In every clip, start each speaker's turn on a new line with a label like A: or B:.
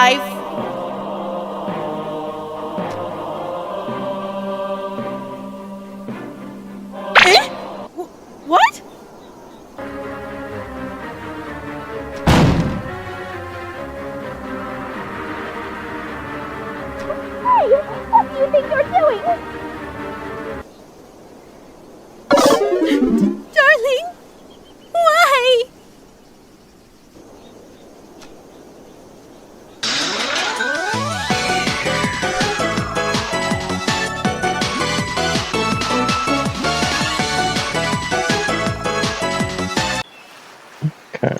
A: life. Eh? What?
B: Hey, what do you think you're doing?
A: Darling, why?
C: Okay.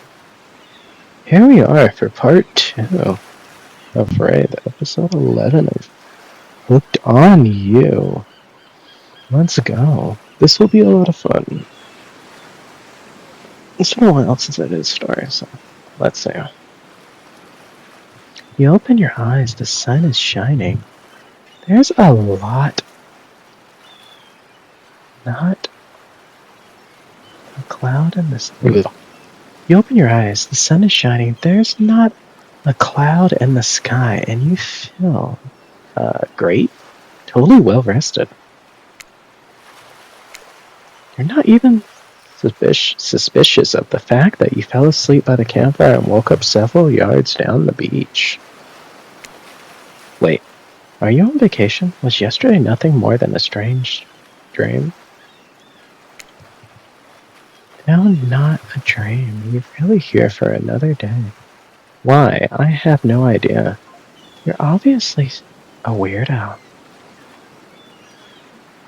C: Here we are for part 2 of Wraith, episode 11 of Hooked on You. Let's go. This will be a lot of fun. It's been a while since I did a story, so let's see. You open your eyes, the sun is shining. There's a lot. Not a cloud in this. You open your eyes, the sun is shining. There's not a cloud in the sky, and you feel great, totally well rested. You're not even suspicious of the fact that you fell asleep by the campfire and woke up several yards down the beach. Wait, are you on vacation? Was yesterday nothing more than a strange dream? No, not a dream. You're really here for another day. Why? I have no idea. You're obviously a weirdo.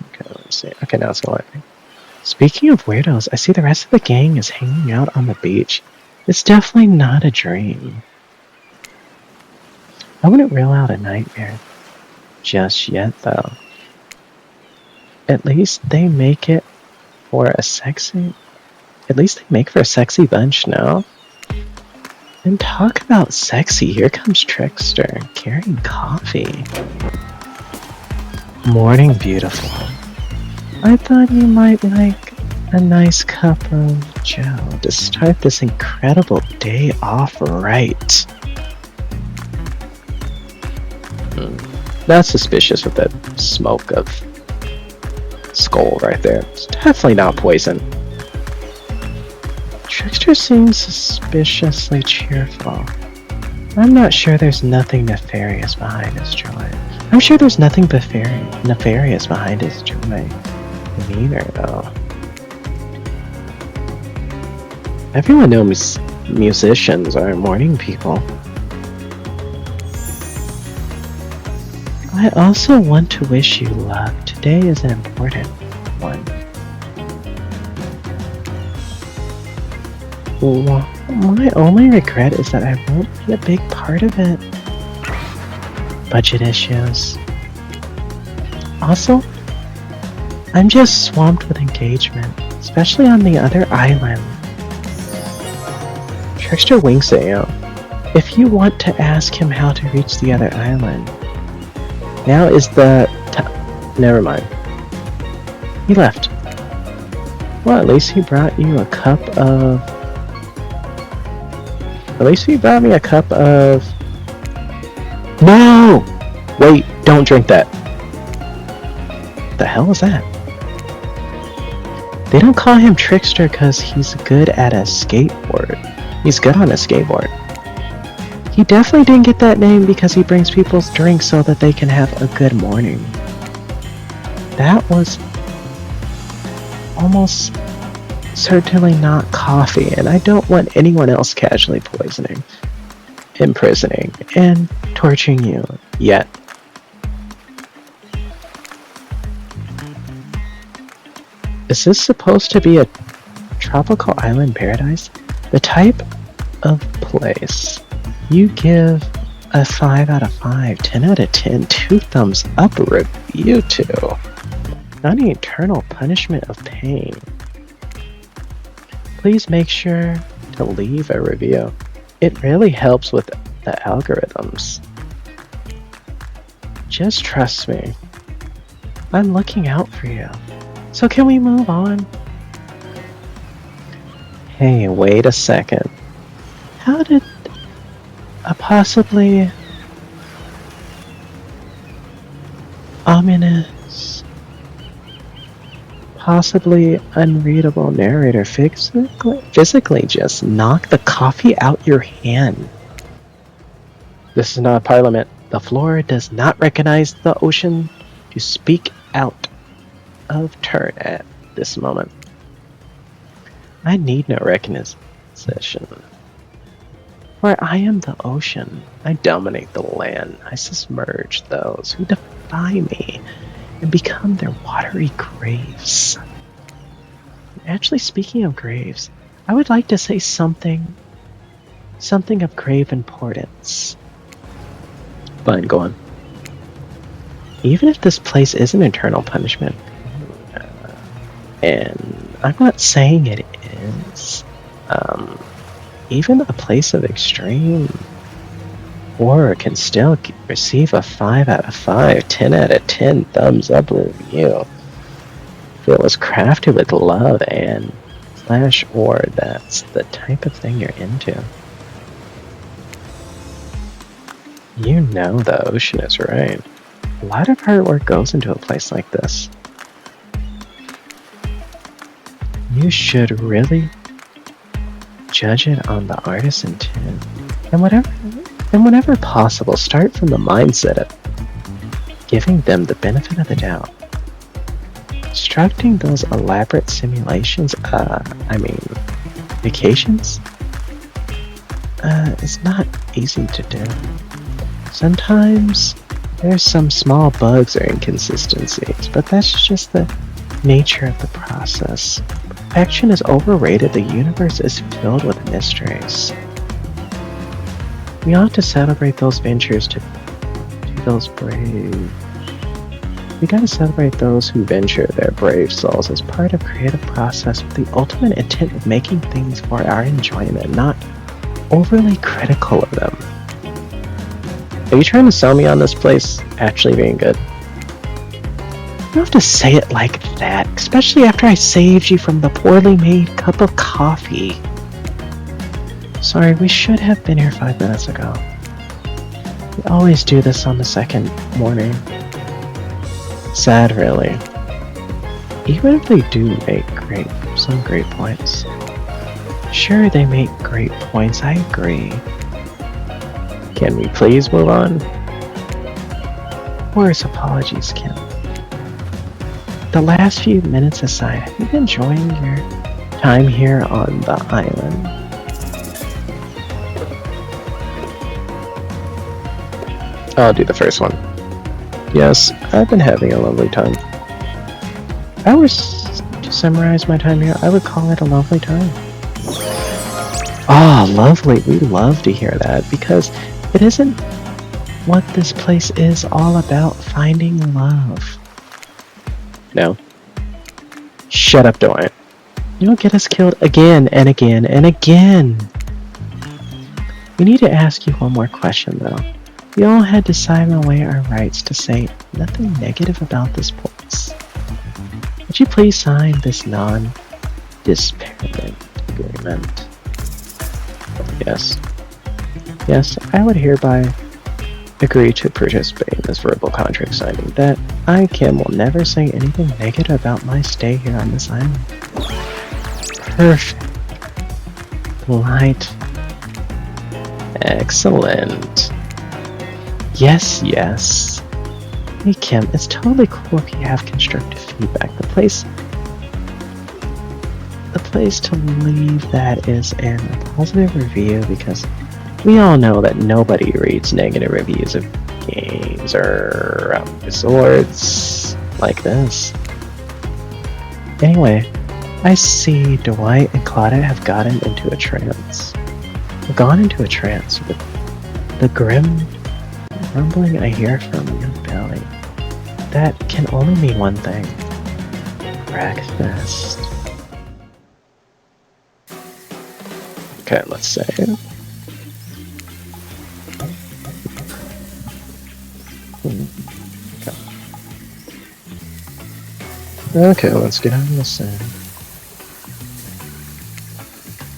C: Okay, let me see. Okay, now it's gonna let me. Speaking of weirdos, I see the rest of the gang is hanging out on the beach. It's definitely not a dream. I wouldn't rule out a nightmare just yet, though. At least they make it for a sexy... At least they make for a sexy bunch now. And talk about sexy, here comes Trickster, carrying coffee. Morning, beautiful. I thought you might like a nice cup of joe to start this incredible day off right. That's suspicious with that smoke of skull right there. It's definitely not poison. Trickster seems suspiciously cheerful. I'm not sure there's nothing nefarious behind his joy. I'm sure there's nothing nefarious behind his joy. Demeanor, though. Everyone knows musicians are morning people. I also want to wish you luck. Today is an important one. Well, my only regret is that I won't be a big part of it. Budget issues. Also, I'm just swamped with engagement, especially on the other island. Trickster winks at you. If you want to ask him how to reach the other island, now is the never mind. He left. Well, at least he brought you a cup of... At least he brought me a cup of... No! Wait, don't drink that. The hell was that? They don't call him Trickster because he's good at a skateboard. He's good on a skateboard. He definitely didn't get that name because he brings people's drinks so that they can have a good morning. That was almost certainly not coffee, and I don't want anyone else casually poisoning, imprisoning, and torturing you yet. Is this supposed to be a tropical island paradise? The type of place you give a 5 out of 5, 10 out of 10, 2 thumbs up review to. Not an eternal punishment of pain. Please make sure to leave a review. It really helps with the algorithms. Just trust me. I'm looking out for you. So can we move on? Hey, wait a second. How did a possibly ominous, possibly unreadable narrator physically just knock the coffee out your hand. This is not Parliament. The floor does not recognize the ocean to speak out of turn at this moment. I need no recognition. For I am the ocean. I dominate the land. I submerge those who defy me and become their watery graves. Actually, speaking of graves, I would like to say something of grave importance. Fine, go on. Even if this place is an eternal punishment, and I'm not saying it is, even a place of extreme horror can still receive a 5 out of 5, 10 out of 10 thumbs up review. If it was crafted with love and / or that's the type of thing you're into. You know the ocean is right. A lot of hard work goes into a place like this. You should really judge it on the artist's intent, and whenever possible, start from the mindset of giving them the benefit of the doubt. Constructing those elaborate simulations, vacations, is not easy to do. Sometimes there's some small bugs or inconsistencies, but that's just the nature of the process. Perfection is overrated. The universe is filled with mysteries. We ought to celebrate those ventures to those brave. We gotta celebrate those who venture their brave souls as part of creative process with the ultimate intent of making things for our enjoyment, not overly critical of them. Are you trying to sell me on this place actually being good? You don't have to say it like that, especially after I saved you from the poorly made cup of coffee. Sorry, we should have been here 5 minutes ago. We always do this on the second morning. Sad, really. Even if they do make some great points. Sure, they make great points, I agree. Can we please move on? Worst apologies, Kim. The last few minutes aside, have you been enjoying your time here on the island? I'll do the first one. Yes, I've been having a lovely time. If I was to summarize my time here, I would call it a lovely time. Ah, lovely. We love to hear that, because it isn't what this place is all about, finding love. No. Shut up, Dorian. You'll get us killed again and again and again. We need to ask you one more question, though. We all had to sign away our rights to say nothing negative about this place. Would you please sign this non-disparagement agreement? Yes. Yes, I would hereby agree to participate in this verbal contract signing that I, Kim, will never say anything negative about my stay here on this island. Perfect. Light. Excellent. Yes, yes. Hey, Kim, it's totally cool if you have constructive feedback. The place to leave that is in a positive review, because we all know that nobody reads negative reviews of games or resorts like this. Anyway, I see Dwight and Claudia have gone into a trance with the grim rumbling I hear from your belly. That can only mean one thing. Breakfast. Okay, let's save. Okay, let's get on this end.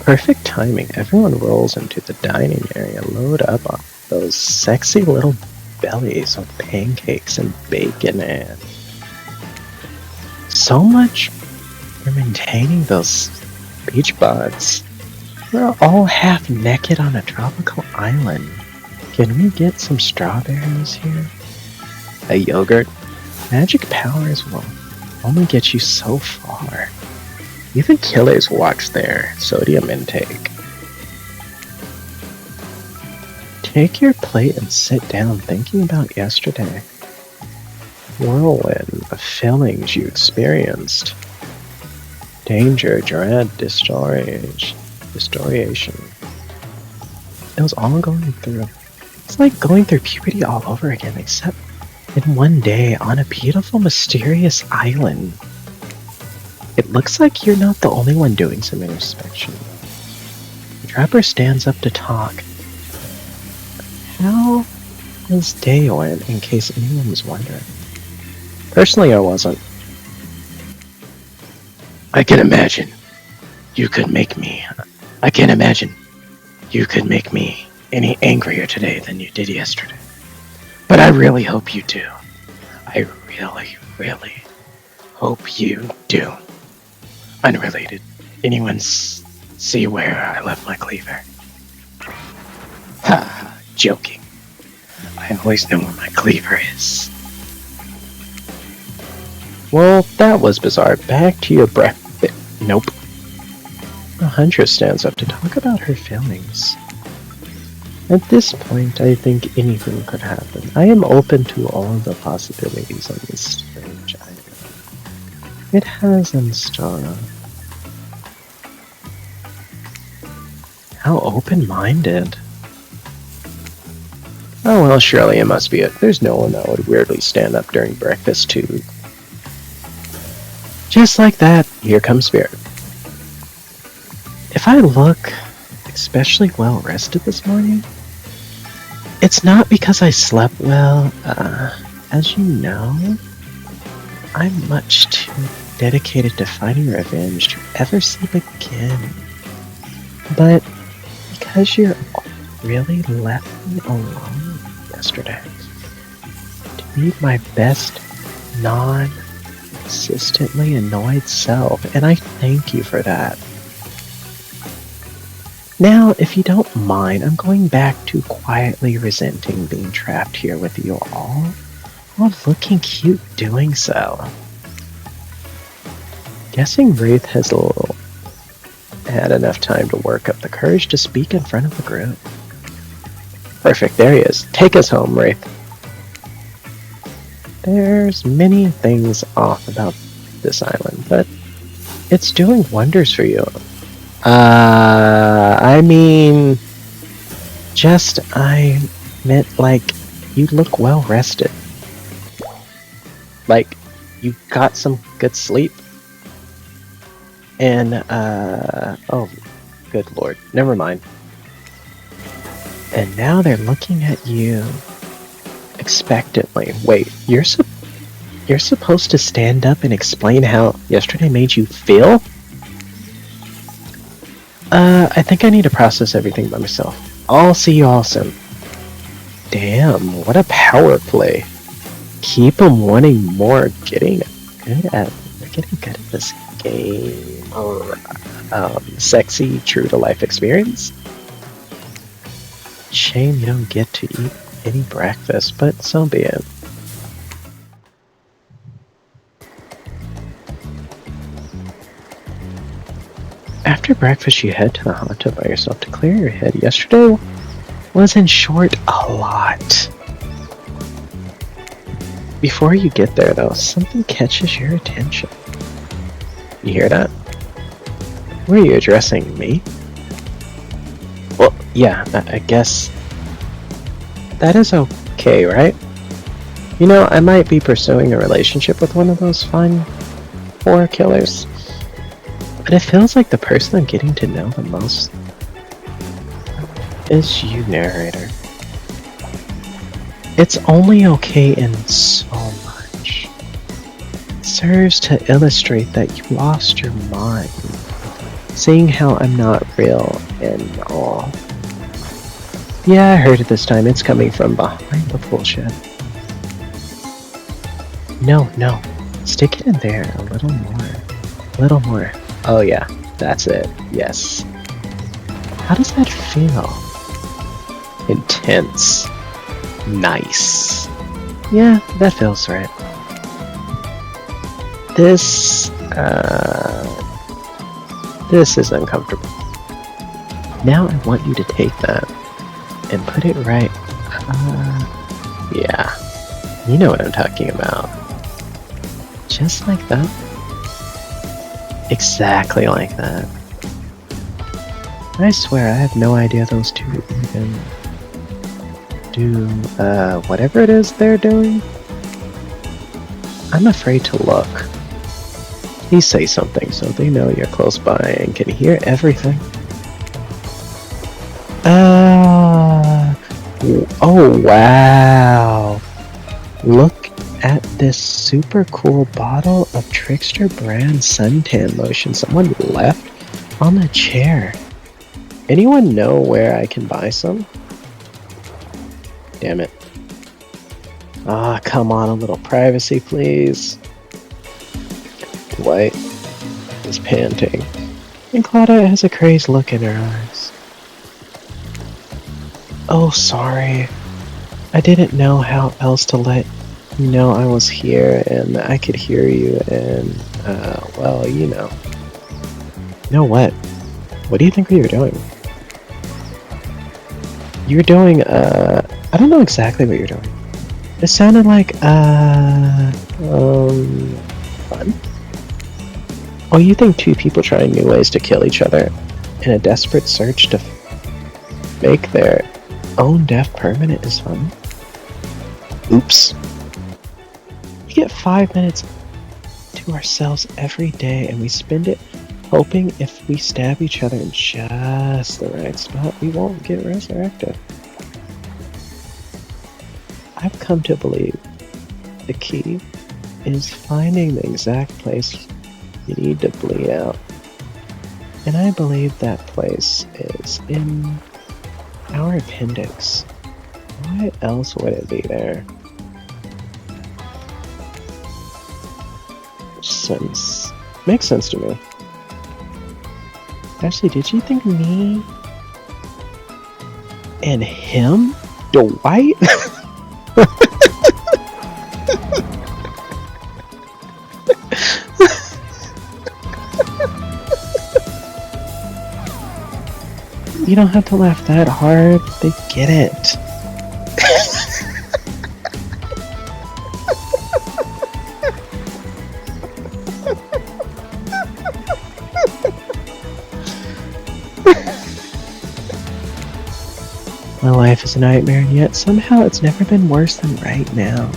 C: Perfect timing. Everyone rolls into the dining area. Load up on those sexy little bellies with pancakes and bacon and so much for maintaining those beach buds. We're all half naked on a tropical island. Can we get some strawberries here? A yogurt? Magic powers will only get you so far. Even killers watch their sodium intake. Take your plate and sit down thinking about yesterday. Whirlwind of feelings you experienced. Danger, dread, distoriation. It was all going through. It's like going through puberty all over again, except in one day on a beautiful, mysterious island. It looks like you're not the only one doing some introspection. The trapper stands up to talk. How his day went, in case anyone was wondering. Personally, I wasn't. I can't imagine you could make me any angrier today than you did yesterday. But I really hope you do. I really, really hope you do. Unrelated. Anyone see where I left my cleaver? Ha, joking. I always know where my cleaver is. Well, that was bizarre. Back to your breakfast. Nope. The huntress stands up to talk about her feelings. At this point, I think anything could happen. I am open to all of the possibilities on this strange island. It has in store. How open-minded. Oh well, surely it must be it. There's no one that would weirdly stand up during breakfast too. Just like that, here comes Spirit. If I look especially well rested this morning, it's not because I slept well. As you know, I'm much too dedicated to finding revenge to ever sleep again. But because you really left me alone yesterday to be my best non-consistently annoyed self, and I thank you for that. Now, if you don't mind, I'm going back to quietly resenting being trapped here with you all, while looking cute doing so. Guessing Wraith has had enough time to work up the courage to speak in front of the group. Perfect, there he is. Take us home, Wraith. There's many things off about this island, but it's doing wonders for you. I mean, I meant like, you look well rested. Like, you got some good sleep. And, oh, good lord, never mind. And now they're looking at you expectantly. Wait, you're supposed to stand up and explain how yesterday made you feel? I think I need to process everything by myself. I'll see you all soon. Damn, what a power play. Keep them wanting more, getting good at this game. Sexy, true to life experience. Shame you don't get to eat any breakfast, but so be it. After breakfast, you head to the hot tub by yourself to clear your head. Yesterday was, in short, a lot. Before you get there, though, something catches your attention. You hear that? Were you addressing me? Well, yeah, I guess that is okay, right? You know, I might be pursuing a relationship with one of those fine horror killers. But it feels like the person I'm getting to know the most is you, narrator. It's only okay in so much. It serves to illustrate that you lost your mind, seeing how I'm not real and all. Yeah, I heard it this time. It's coming from behind the pool shed. No, no. Stick it in there a little more. A little more. Oh yeah, that's it. Yes. How does that feel? Intense. Nice. Yeah, that feels right. This is uncomfortable. Now I want you to take that and put it right. Yeah. You know what I'm talking about. Just like that. Exactly like that. I swear I have no idea those two even do whatever it is they're doing. I'm afraid to look. Please say something so they know you're close by and can hear everything. Oh wow! Look at this super cool bottle of Trickster brand suntan lotion someone left on the chair. Anyone know where I can buy some? Damn it. Ah, come on, a little privacy, please. Dwight is panting, and Claudia has a crazed look in her eyes. Oh, sorry. I didn't know how else to let you know I was here and I could hear you and, well, you know. You know what? What do you think we were doing? You were doing, I don't know exactly what you're doing. It sounded like, fun? Oh, you think two people trying new ways to kill each other in a desperate search to make their own death permanent is fun? Oops. We get 5 minutes to ourselves every day and we spend it hoping if we stab each other in just the right spot, we won't get resurrected. I've come to believe the key is finding the exact place you need to bleed out. And I believe that place is in our appendix. Why else would it be there? Makes sense to me. Actually, did you think me and him, Dwight? You don't have to laugh that hard. They get it. My life is a nightmare, and yet somehow it's never been worse than right now.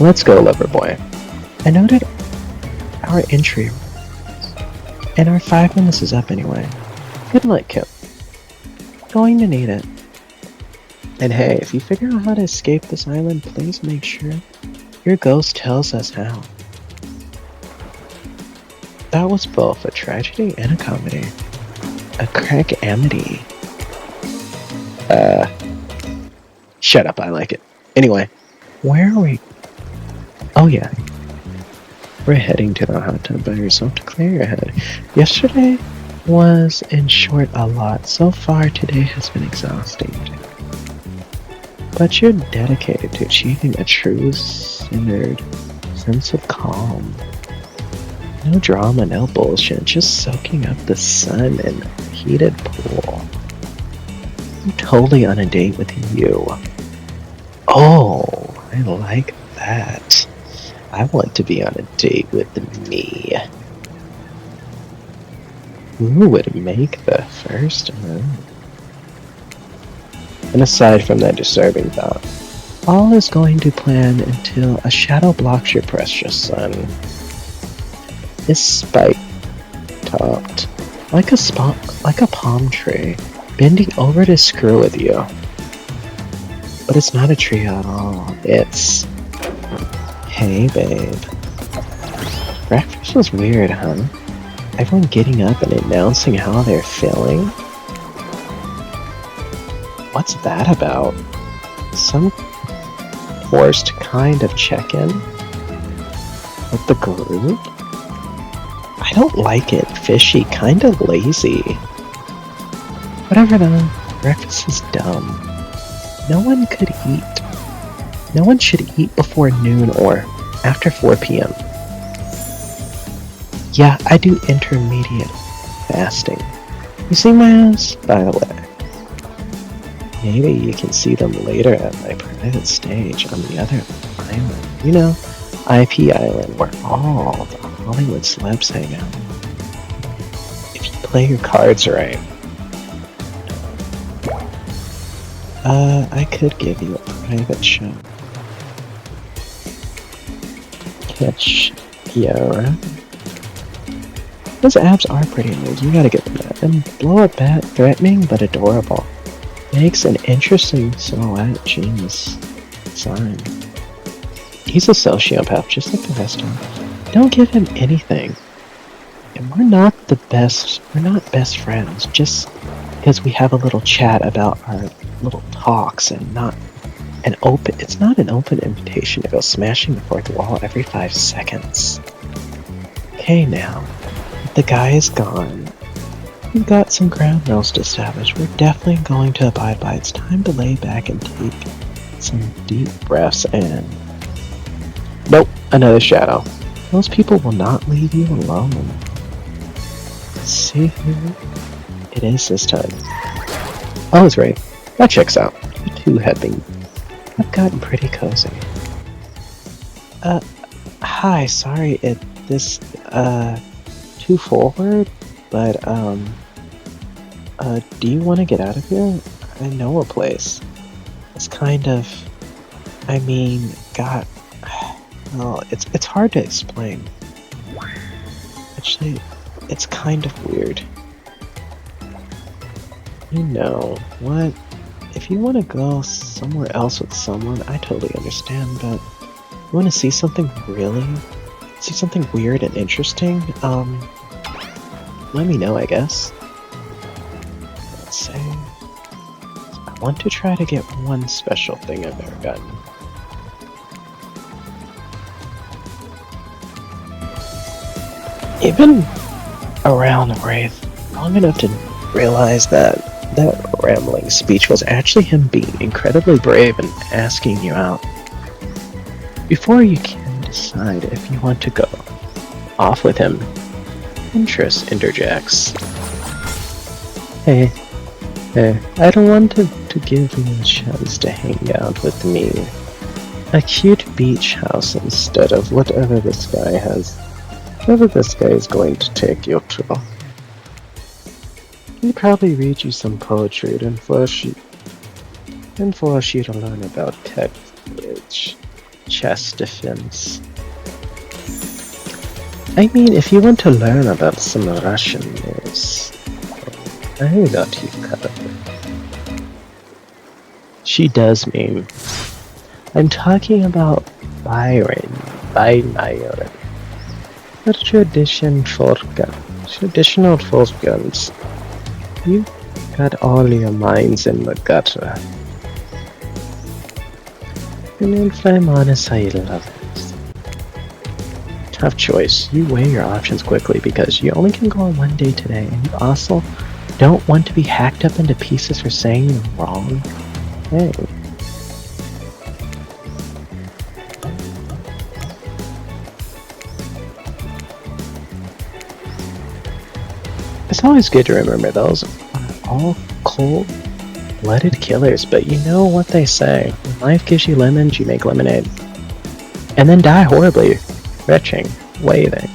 C: Let's go, Loverboy. I noted our entry, and our 5 minutes is up anyway. Good luck, Kip. Going to need it. And hey, if you figure out how to escape this island, please make sure your ghost tells us how. That was both a tragedy and a comedy. A crack-amity. Shut up, I like it. Anyway, where are we? Oh yeah. We're heading to the hot tub by yourself to clear your head. Yesterday was, in short, a lot. So far, today has been exhausting. But you're dedicated to achieving a true centered sense of calm. No drama, no bullshit, just soaking up the sun in a heated pool. I'm totally on a date with you. Oh, I like that. I want to be on a date with me. Who would make the first move? And aside from that disturbing thought, all is going to plan until a shadow blocks your precious sun. It's spike-topped, like a palm tree, bending over to screw with you. But it's not a tree at all. It's... Hey, babe. Breakfast was weird, huh? Everyone getting up and announcing how they're feeling? What's that about? Some forced kind of check-in with the group? I don't like it. Fishy, kind of lazy. Whatever though, breakfast is dumb. No one could eat. No one should eat before noon or after 4 p.m. Yeah, I do intermediate fasting. You see my ass? By the way. Maybe you can see them later at my private stage on the other island. You know, IP Island, where all the Hollywood celebs hang out. If you play your cards right. I could give you a private show. Catch Yara. Those abs are pretty nice, you gotta give them that. And blow up bat, threatening but adorable. Makes an interesting silhouette, genius sign. He's a sociopath, just like the rest of them. Don't give him anything. And we're not best friends, just because we have a little chat about our little talks and it's not an open invitation to go smashing the fourth wall every 5 seconds. Okay now, the guy is gone. We've got some ground rules to establish. We're definitely going to abide by. It's time to lay back and take some deep breaths and... Nope, another shadow. Those people will not leave you alone. Let's see who it is this time. Oh, it's Wraith. That checks out. You two have gotten pretty cozy. Hi, sorry, this too forward, but, do you want to get out of here? I know a place. It's kind of, well, it's hard to explain. Actually, it's kind of weird. You know, what? If you want to go somewhere else with someone, I totally understand, but you want to see something weird and interesting, let me know, I guess. Let's say, I want to try to get one special thing I've never gotten. You've been around Wraith long enough to realize that rambling speech was actually him being incredibly brave and asking you out. Before you can decide if you want to go off with him, interest interjects. Hey, I don't want to give you a chance to hang out with me. A cute beach house instead of whatever this guy is going to take you to. He'll probably read you some poetry and force you to learn about tech bridge, chest defense. I mean, if you want to learn about some Russian news, I got you covered. She does mean. I'm talking about Byron. The traditional folk guns. You got all your minds in the gutter. And if I'm honest, I love it. Tough choice. You weigh your options quickly because you only can go on one day today, and you also don't want to be hacked up into pieces for saying the wrong thing. It's always good to remember those are all cold-blooded killers, but you know what they say. When life gives you lemons, you make lemonade. And then die horribly. Retching. Breathing.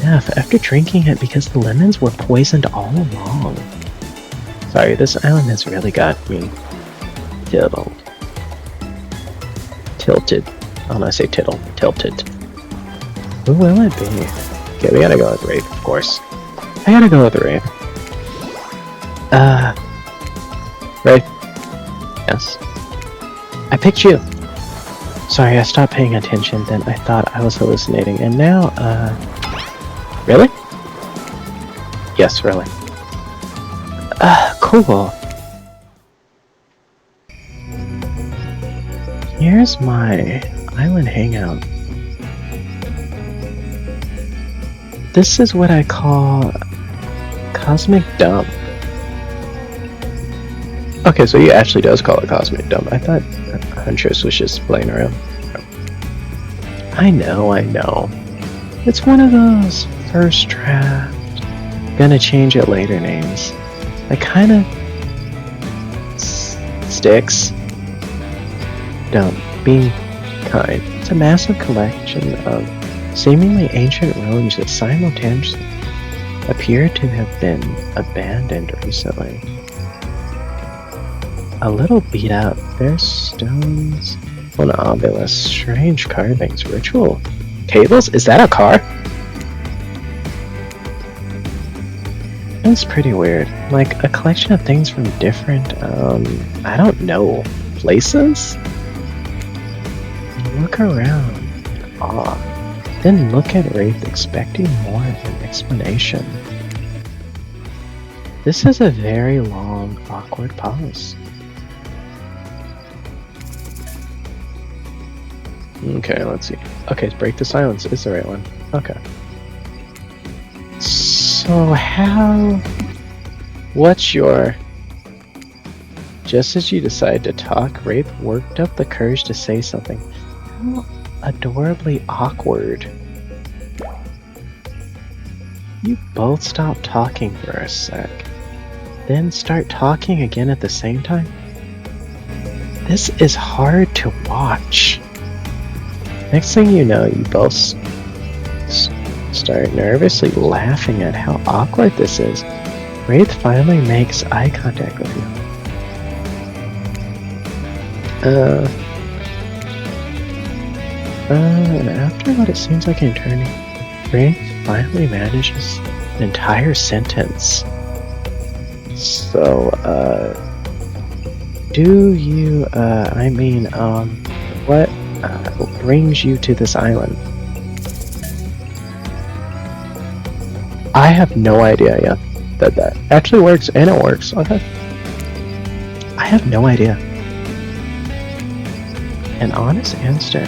C: Enough after drinking it because the lemons were poisoned all along. Sorry, this island has really got me tilted. Oh no, I say tittle. Tilted. Who will it be? Okay, we gotta go with Wraith, of course. I gotta go with Wraith. Wraith? Yes? I picked you! Sorry, I stopped paying attention, then I thought I was hallucinating, and now, Really? Yes, really. Cool. Here's my island hangout. This is what I call cosmic dump. Okay, so he actually does call it cosmic dump. I thought Huntress was just playing around. I know. It's one of those first draft, gonna change it later names. That kind of sticks. Dump, being kind. It's a massive collection of seemingly ancient ruins that simultaneously appear to have been abandoned recently. A little beat up. There's stones, an obelisk, strange carvings, ritual tables. Is that a car? It's pretty weird. Like a collection of things from different, I don't know, places? Look around in awe. Then look at Wraith, expecting more of an explanation. This is a very long, awkward pause. Okay, let's see. Okay, break the silence is the right one. Okay. So what's your... Just as you decide to talk, Wraith worked up the courage to say something. How adorably awkward. You both stop talking for a sec, then start talking again at the same time. This is hard to watch. Next thing you know, you both start nervously laughing at how awkward this is. Wraith finally makes eye contact with you. After what it seems like an eternity, Wraith finally manages an entire sentence. So, what brings you to this island? I have no idea yet that actually works, and it works. Okay. I have no idea. An honest answer.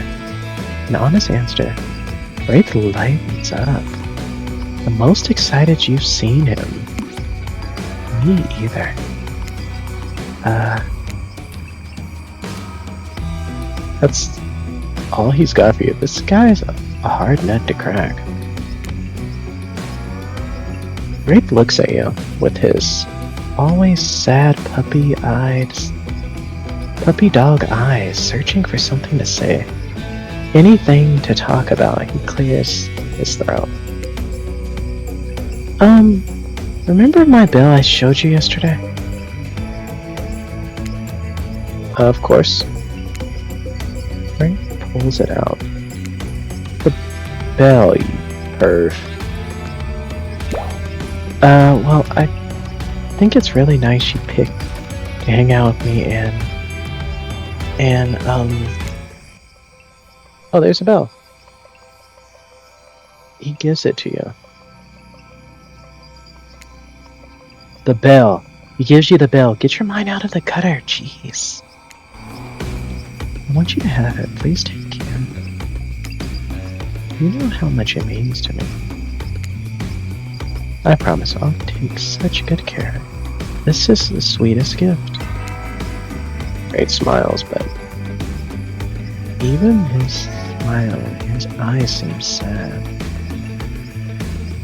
C: Wraith lightens up. The most excited you've seen him. Me either. That's all he's got for you. This guy's a hard nut to crack. Wraith looks at you with his always sad puppy dog eyes, searching for something to say. Anything to talk about. He clears his throat. Remember my bill I showed you yesterday? Of course. Wraith pulls it out. The bell, you perv. Well, I think it's really nice you picked to hang out with me and oh, there's a bell. He gives it to you. The bell. He gives you the bell. Get your mind out of the gutter. Jeez. I want you to have it. Please take care. You know how much it means to me. I promise I'll take such good care. This is the sweetest gift. Wraith smiles, but even his smile, his eyes seem sad.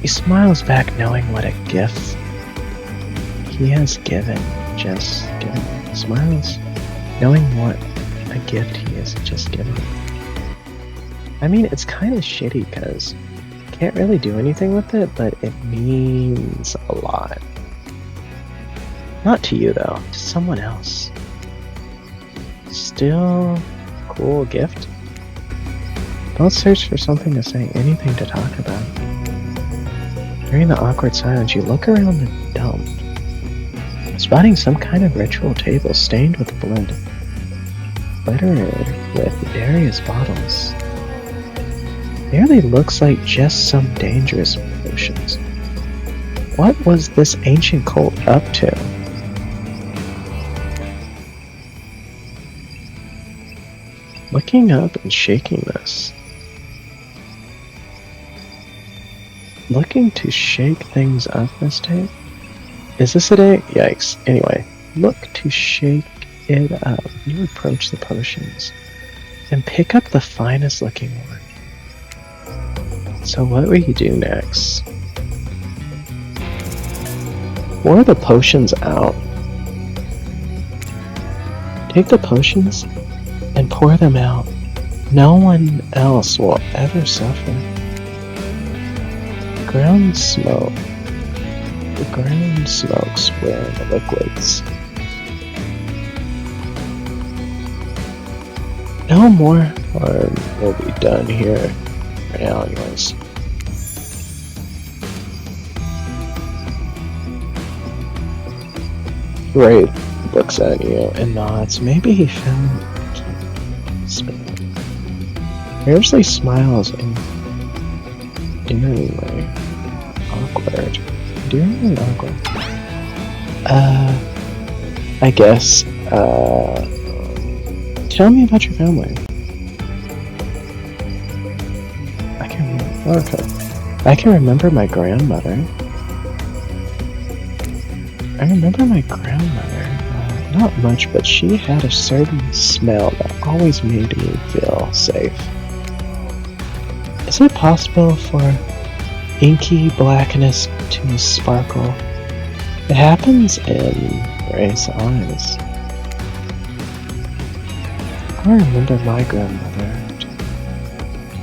C: He smiles back knowing what a gift he has given. Just given. Smiles knowing what a gift he has just given. I mean, it's kind of shitty because can't really do anything with it, but it means a lot. Not to you though, to someone else. Still cool gift. Don't search for something to say, anything to talk about. During the awkward silence, you look around the dump, spotting some kind of ritual table stained with blood, littered with various bottles. Barely looks like just some dangerous potions. What was this ancient cult up to? looking up and shaking this. Looking to shake things up this day? Is this a day? Yikes. Anyway, look to shake it up. You approach the potions and pick up the finest looking one. So what will you do next? Pour the potions out. Take the potions and pour them out. No one else will ever suffer. The ground smokes where the liquids. No more harm will be done here for now anyways. Wraith looks at you and nods. Maybe he found Parsley smiles endearingly awkward. Endearingly awkward. I guess, tell me about your family. I can remember my grandmother. Not much, but she had a certain smell that always made me feel safe. Is it possible for inky blackness to sparkle? It happens in Wraith's eyes. I remember my grandmother.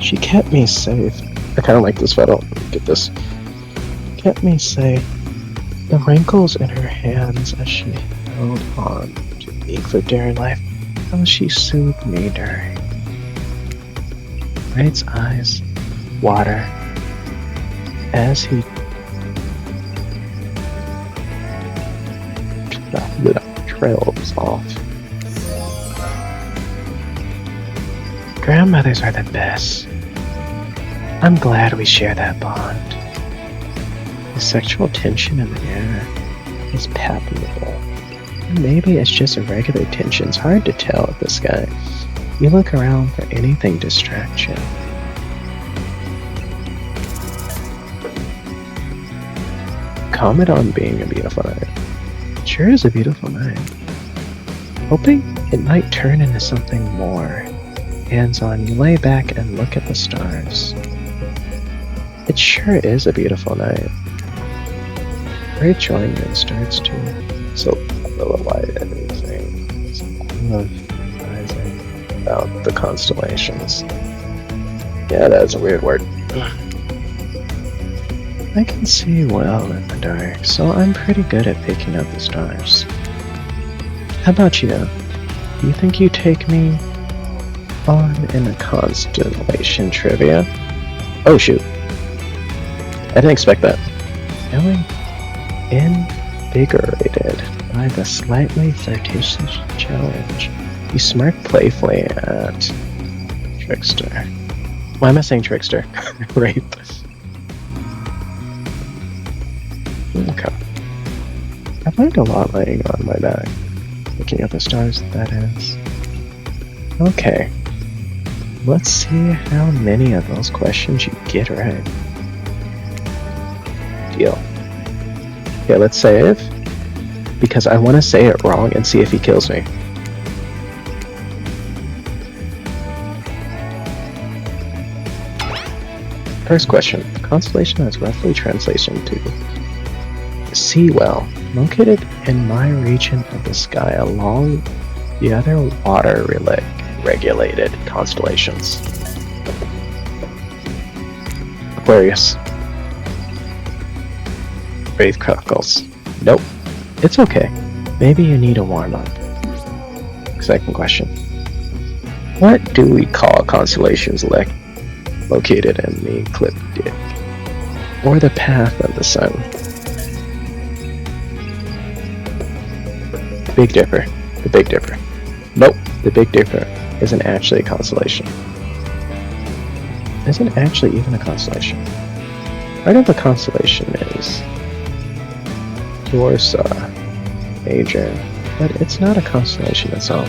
C: She kept me safe. I kind of like this photo. Get this. Kept me safe. The wrinkles in her hands as she held on to me for dear life. How she soothed me during. Wraith's eyes water as he trails off. Grandmothers are the best. I'm glad we share that bond. The sexual tension in the air is palpable. Maybe it's just a regular tension. It's hard to tell with this guy. You look around for anything to distract you. Comment on being a beautiful night. It sure is a beautiful night. Hoping it might turn into something more. Hands on, you lay back and look at the stars. It sure is a beautiful night. Wraith joins you and starts to soak a little light and everything. Realizing about the constellations. Yeah, that's a weird word. I can see well in the dark, so I'm pretty good at picking up the stars. How about you? Do you think you take me on in a constellation trivia? Oh shoot. I didn't expect that. Feeling invigorated by the slightly flirtatious challenge, you smirk playfully at Trickster. Why am I saying Trickster? Wraith. Okay. I've learned a lot laying on my back. Looking at the stars, that is. Okay. Let's see how many of those questions you get right. Deal. Okay, let's save. Because I want to say it wrong and see if he kills me. First question. The constellation has roughly translation to Seawell, located in my region of the sky along the other water-regulated constellations. Aquarius. Wraith crackles. Nope. It's okay. Maybe you need a warm-up. Second question. What do we call constellations located in the ecliptic or the path of the sun? Big Dipper. The Big Dipper. Nope. The Big Dipper isn't actually a constellation. Isn't actually even a constellation. Part of the constellation is Ursa Major, but it's not a constellation itself.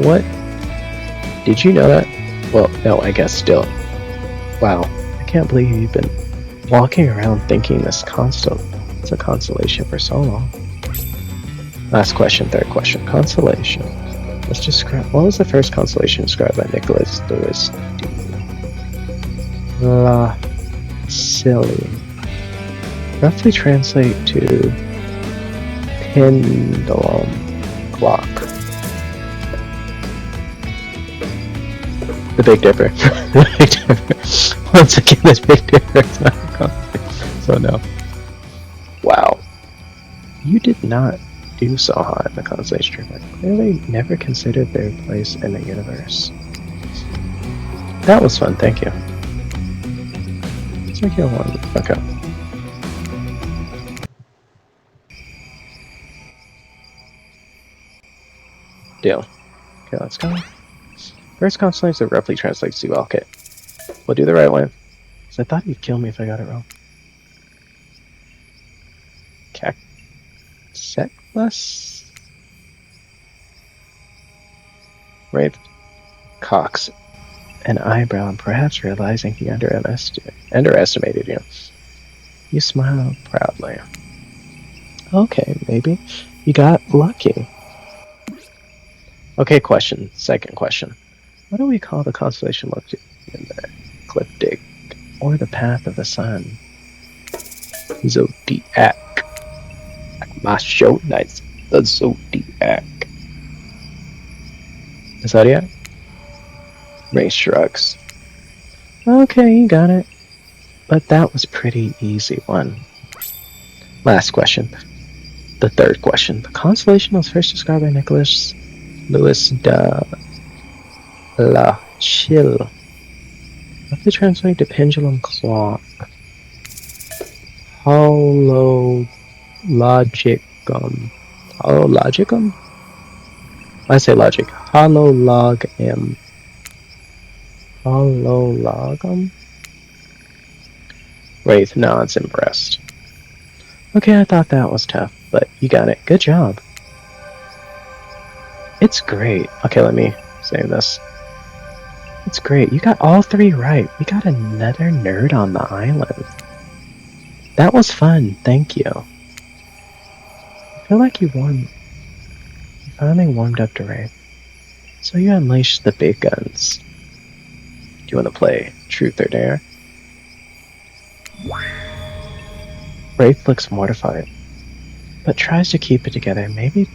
C: What? Did you know that? Well, no, I guess still. Wow, I can't believe you've been walking around thinking this it's a constellation for so long. Last question, third question. Constellation. Let's describe. What was the first constellation described by Nicholas Lewis D. La Silly? Roughly translate to pendulum clock. The Big Dipper. The Big Dipper. Once again, the Big Dipper is not a constellation. So no. Wow. You did not do so hot in the constellation tree, but clearly never considered their place in the universe. That was fun, thank you. Circular one. Okay. Deal. Okay, let's go. First constellation that roughly translates to okay. We'll do the right one. So I thought he'd kill me if I got it wrong. Cactus? Wraith cocks an eyebrow and perhaps realizing he underestimated you. You smile proudly. Okay, maybe you got lucky. Okay, second question. What do we call the constellation located in the ecliptic or the path of the sun? Zodiac. My show nights, the Zodiac. The Zodiac? Ray shrugs. Okay, you got it. But that was pretty easy one. Last question. The third question. The constellation was first described by Nicholas Lewis de la Chill. Roughly translated to pendulum clock. Holologicum. Holologicum? I say logic. Holologum. Holologum? Wraith nods impressed. Okay, I thought that was tough, but you got it. Good job. It's great. Okay, let me save this. It's great. You got all three right. We got another nerd on the island. That was fun. Thank you. I feel like you won. You finally warmed up to Wraith. So you unleashed the big guns. Do you want to play Truth or Dare? Wraith looks mortified, but tries to keep it together. Maybe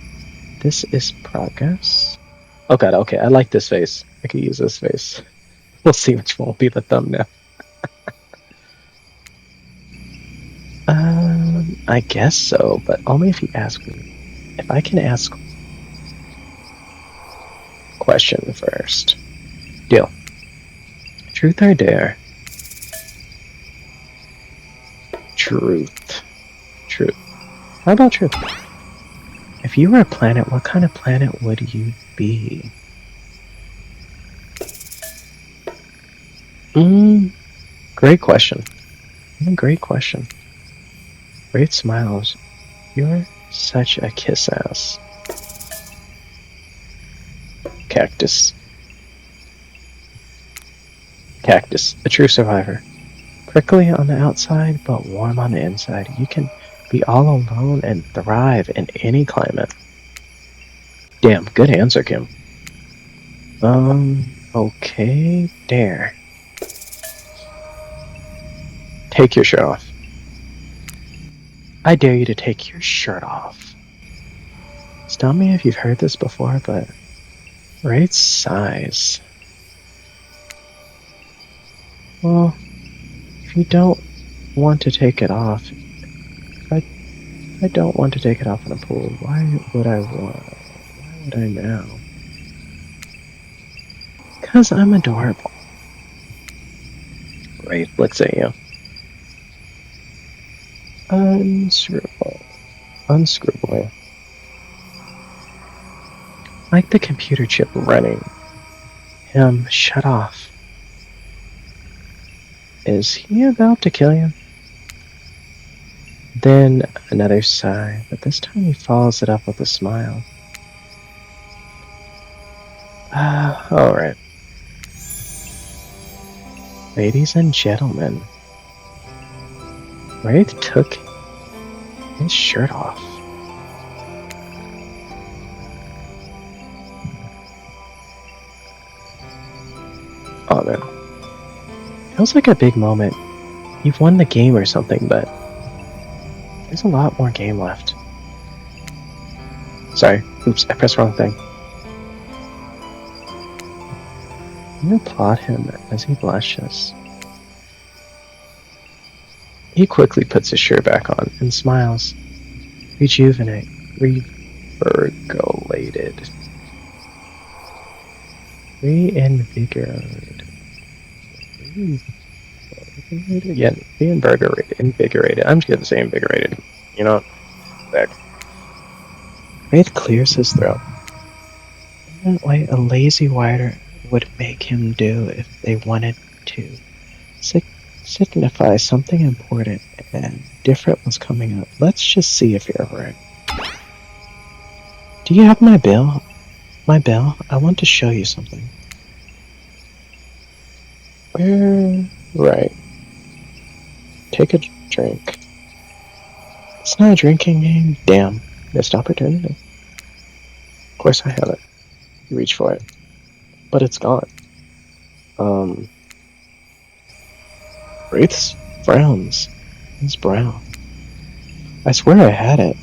C: this is progress? Oh god, okay, I like this face. I could use this face. We'll see which one will be the thumbnail. I guess so, but only if you ask me. If I can ask question first. Deal. Truth or dare? Truth. Truth. How about truth? If you were a planet, what kind of planet would you be? Great question. Great question. Wraith smiles. You're such a kiss ass. Cactus. Cactus, a true survivor. Prickly on the outside, but warm on the inside. You can be all alone and thrive in any climate. Damn, good answer, Kim. Okay, dare. Take your shirt off. I dare you to take your shirt off. Tell me if you've heard this before, but Wraith's size. Well, if you don't want to take it off, I don't want to take it off in a pool. Why would I now? Because I'm adorable. Wraith looks at you. Unscrewable. Like the computer chip running. Him shut off. Is he about to kill you? Then another sigh, but this time he follows it up with a smile. Alright. Ladies and gentlemen, Wraith took his shirt off. Oh man. Feels like a big moment. You've won the game or something, but there's a lot more game left. Sorry, oops, I pressed the wrong thing. You applaud him as he blushes. He quickly puts his shirt back on and smiles. Reinvigorated. Yeah, invigorated. I'm just gonna say invigorated. You know, back. Wraith clears his throat. In that way, a lazy writer would make him do if they wanted to. Signify something important and different was coming up. Let's just see if you're right. Do you have my bill? My bill? I want to show you something. Right. Take a drink. It's not a drinking game. Damn. Missed opportunity. Of course I have it. You reach for it. But it's gone. Wraith frowns. His brow. I swear I had it.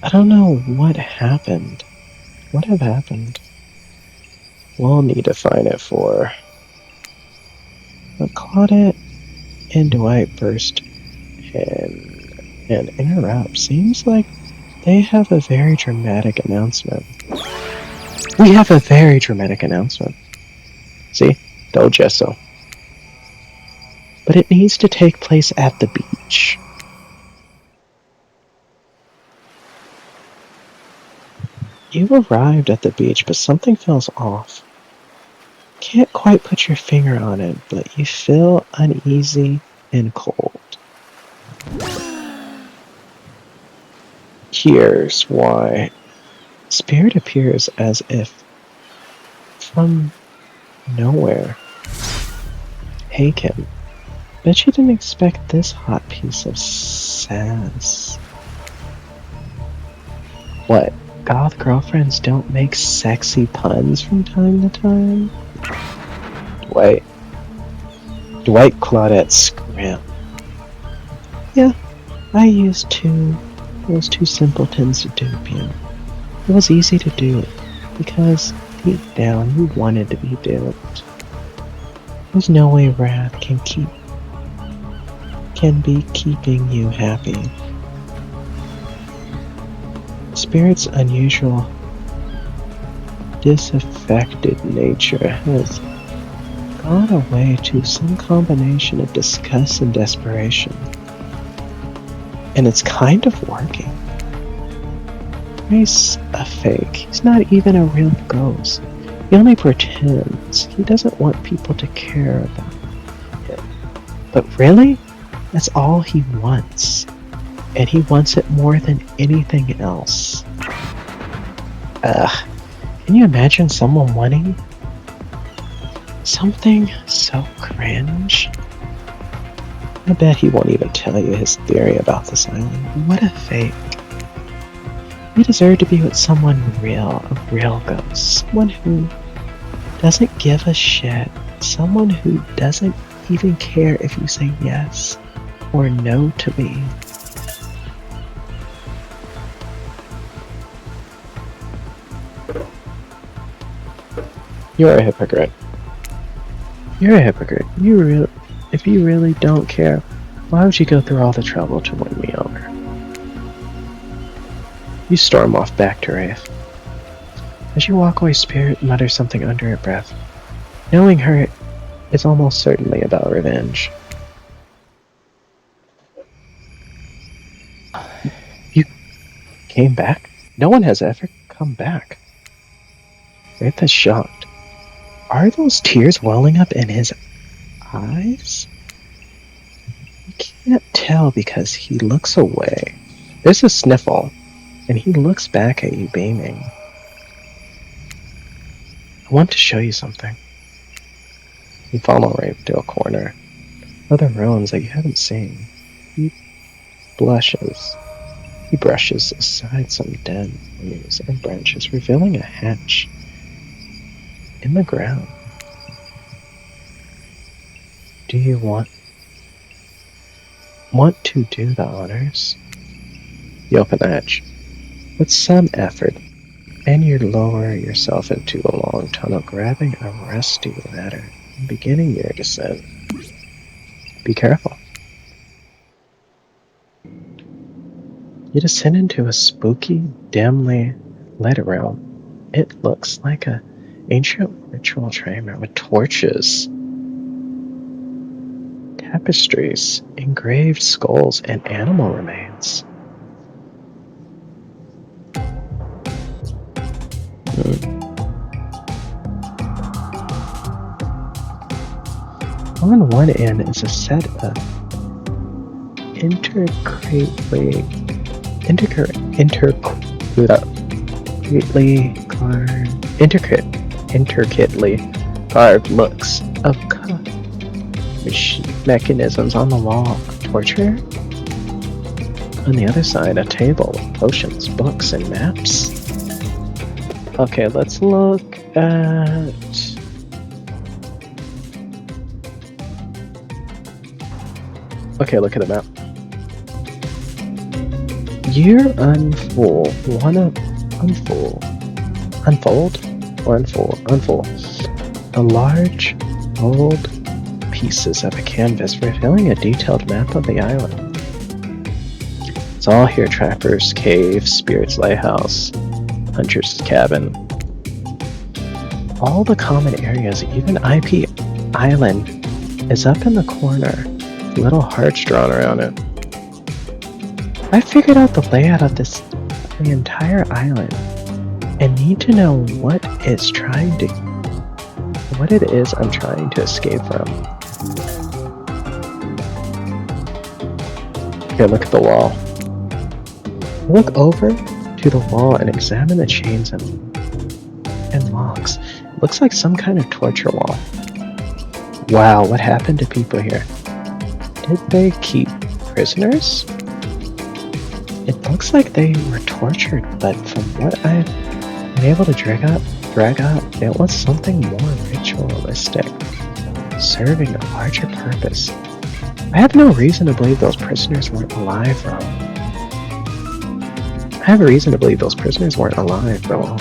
C: I don't know what happened. What have happened? We'll need to find it for... But Claudette and Dwight burst and interrupt. Seems like they have a very dramatic announcement. We have a very dramatic announcement. See? Told you so. But it needs to take place at the beach. You've arrived at the beach, but something feels off. Can't quite put your finger on it, but you feel uneasy and cold. Here's why. Spirit appears as if from nowhere. Hey Kim, bet you didn't expect this hot piece of sass. What? Goth girlfriends don't make sexy puns from time to time? Dwight Claudette scrim. Yeah, I used those two simpletons to dupe you. It was easy to do because deep down you wanted to be duped. There's no way Wrath can be keeping you happy. Spirit's unusual, disaffected nature has gone away to some combination of disgust and desperation. And it's kind of working. He's a fake. He's not even a real ghost. He only pretends. He doesn't want people to care about him. But really, that's all he wants. And he wants it more than anything else. Can you imagine someone wanting something so cringe? I bet he won't even tell you his theory about this island. What a fake. You deserve to be with someone real, a real ghost. Someone who doesn't give a shit. Someone who doesn't even care if you say yes or no to me. You're a hypocrite. You're a hypocrite. If you really don't care, why would you go through all the trouble to win me over? You storm off back to Wraith. As you walk away, Spirit mutters something under her breath. Knowing her is almost certainly about revenge. You came back? No one has ever come back. Wraith is shocked. Are those tears welling up in his eyes? You can't tell because he looks away. There's a sniffle, and he looks back at you beaming. want to show you something. You follow Wraith to a corner. Other ruins that you haven't seen. He blushes. He brushes aside some dead leaves and branches, revealing a hatch in the ground. Do you want to do the honors? You open the hatch. With some effort, and you lower yourself into a long tunnel, grabbing a rusty ladder and beginning your descent. Be careful. You descend into a spooky, dimly lit room. It looks like an ancient ritual chamber with torches, tapestries, engraved skulls, and animal remains. On one end is a set of intricately carved looks of mechanisms on the wall. Torture? On the other side, a table with potions, books, and maps. Okay, let's look at... Okay, look at the map. You unfold the large old pieces of a canvas revealing a detailed map of the island. It's all here: Trapper's Cave, Spirit's Lighthouse, Hunter's Cabin. All the common areas, even IP Island, is up in the corner. Little hearts drawn around it. I figured out the layout of the entire island and need to know what it is I'm trying to escape from. Okay, look at the wall. Look over to the wall and examine the chains and locks. It looks like some kind of torture wall. Wow, what happened to people here? Did they keep prisoners? It looks like they were tortured, but from what I've been able to drag out, it was something more ritualistic, serving a larger purpose. I have no reason to believe those prisoners weren't alive, though.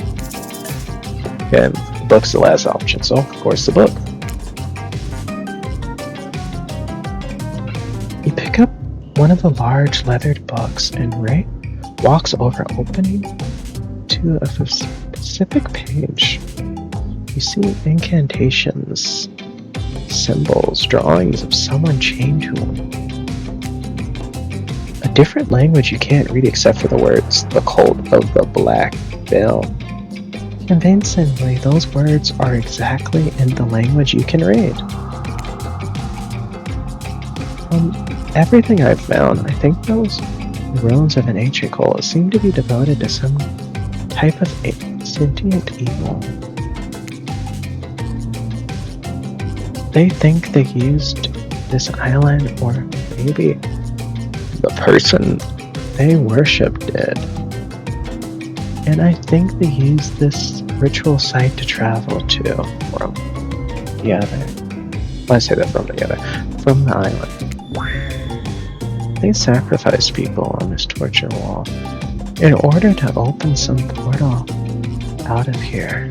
C: Okay, the book's the last option, so of course the book. You pick up one of the large leathered books and Ray walks over, opening to a specific page. You see incantations, symbols, drawings of someone chained to him. A different language you can't read except for the words, the cult of the Black Veil. Convincingly, those words are exactly in the language you can read. Everything I've found, I think those ruins of an ancient cult seem to be devoted to some type of sentient evil. They think they used this island, or maybe the person they worshipped did. And I think they used this ritual site to travel to from the other. Well, I say that from the island. They sacrificed people on this torture wall in order to open some portal out of here.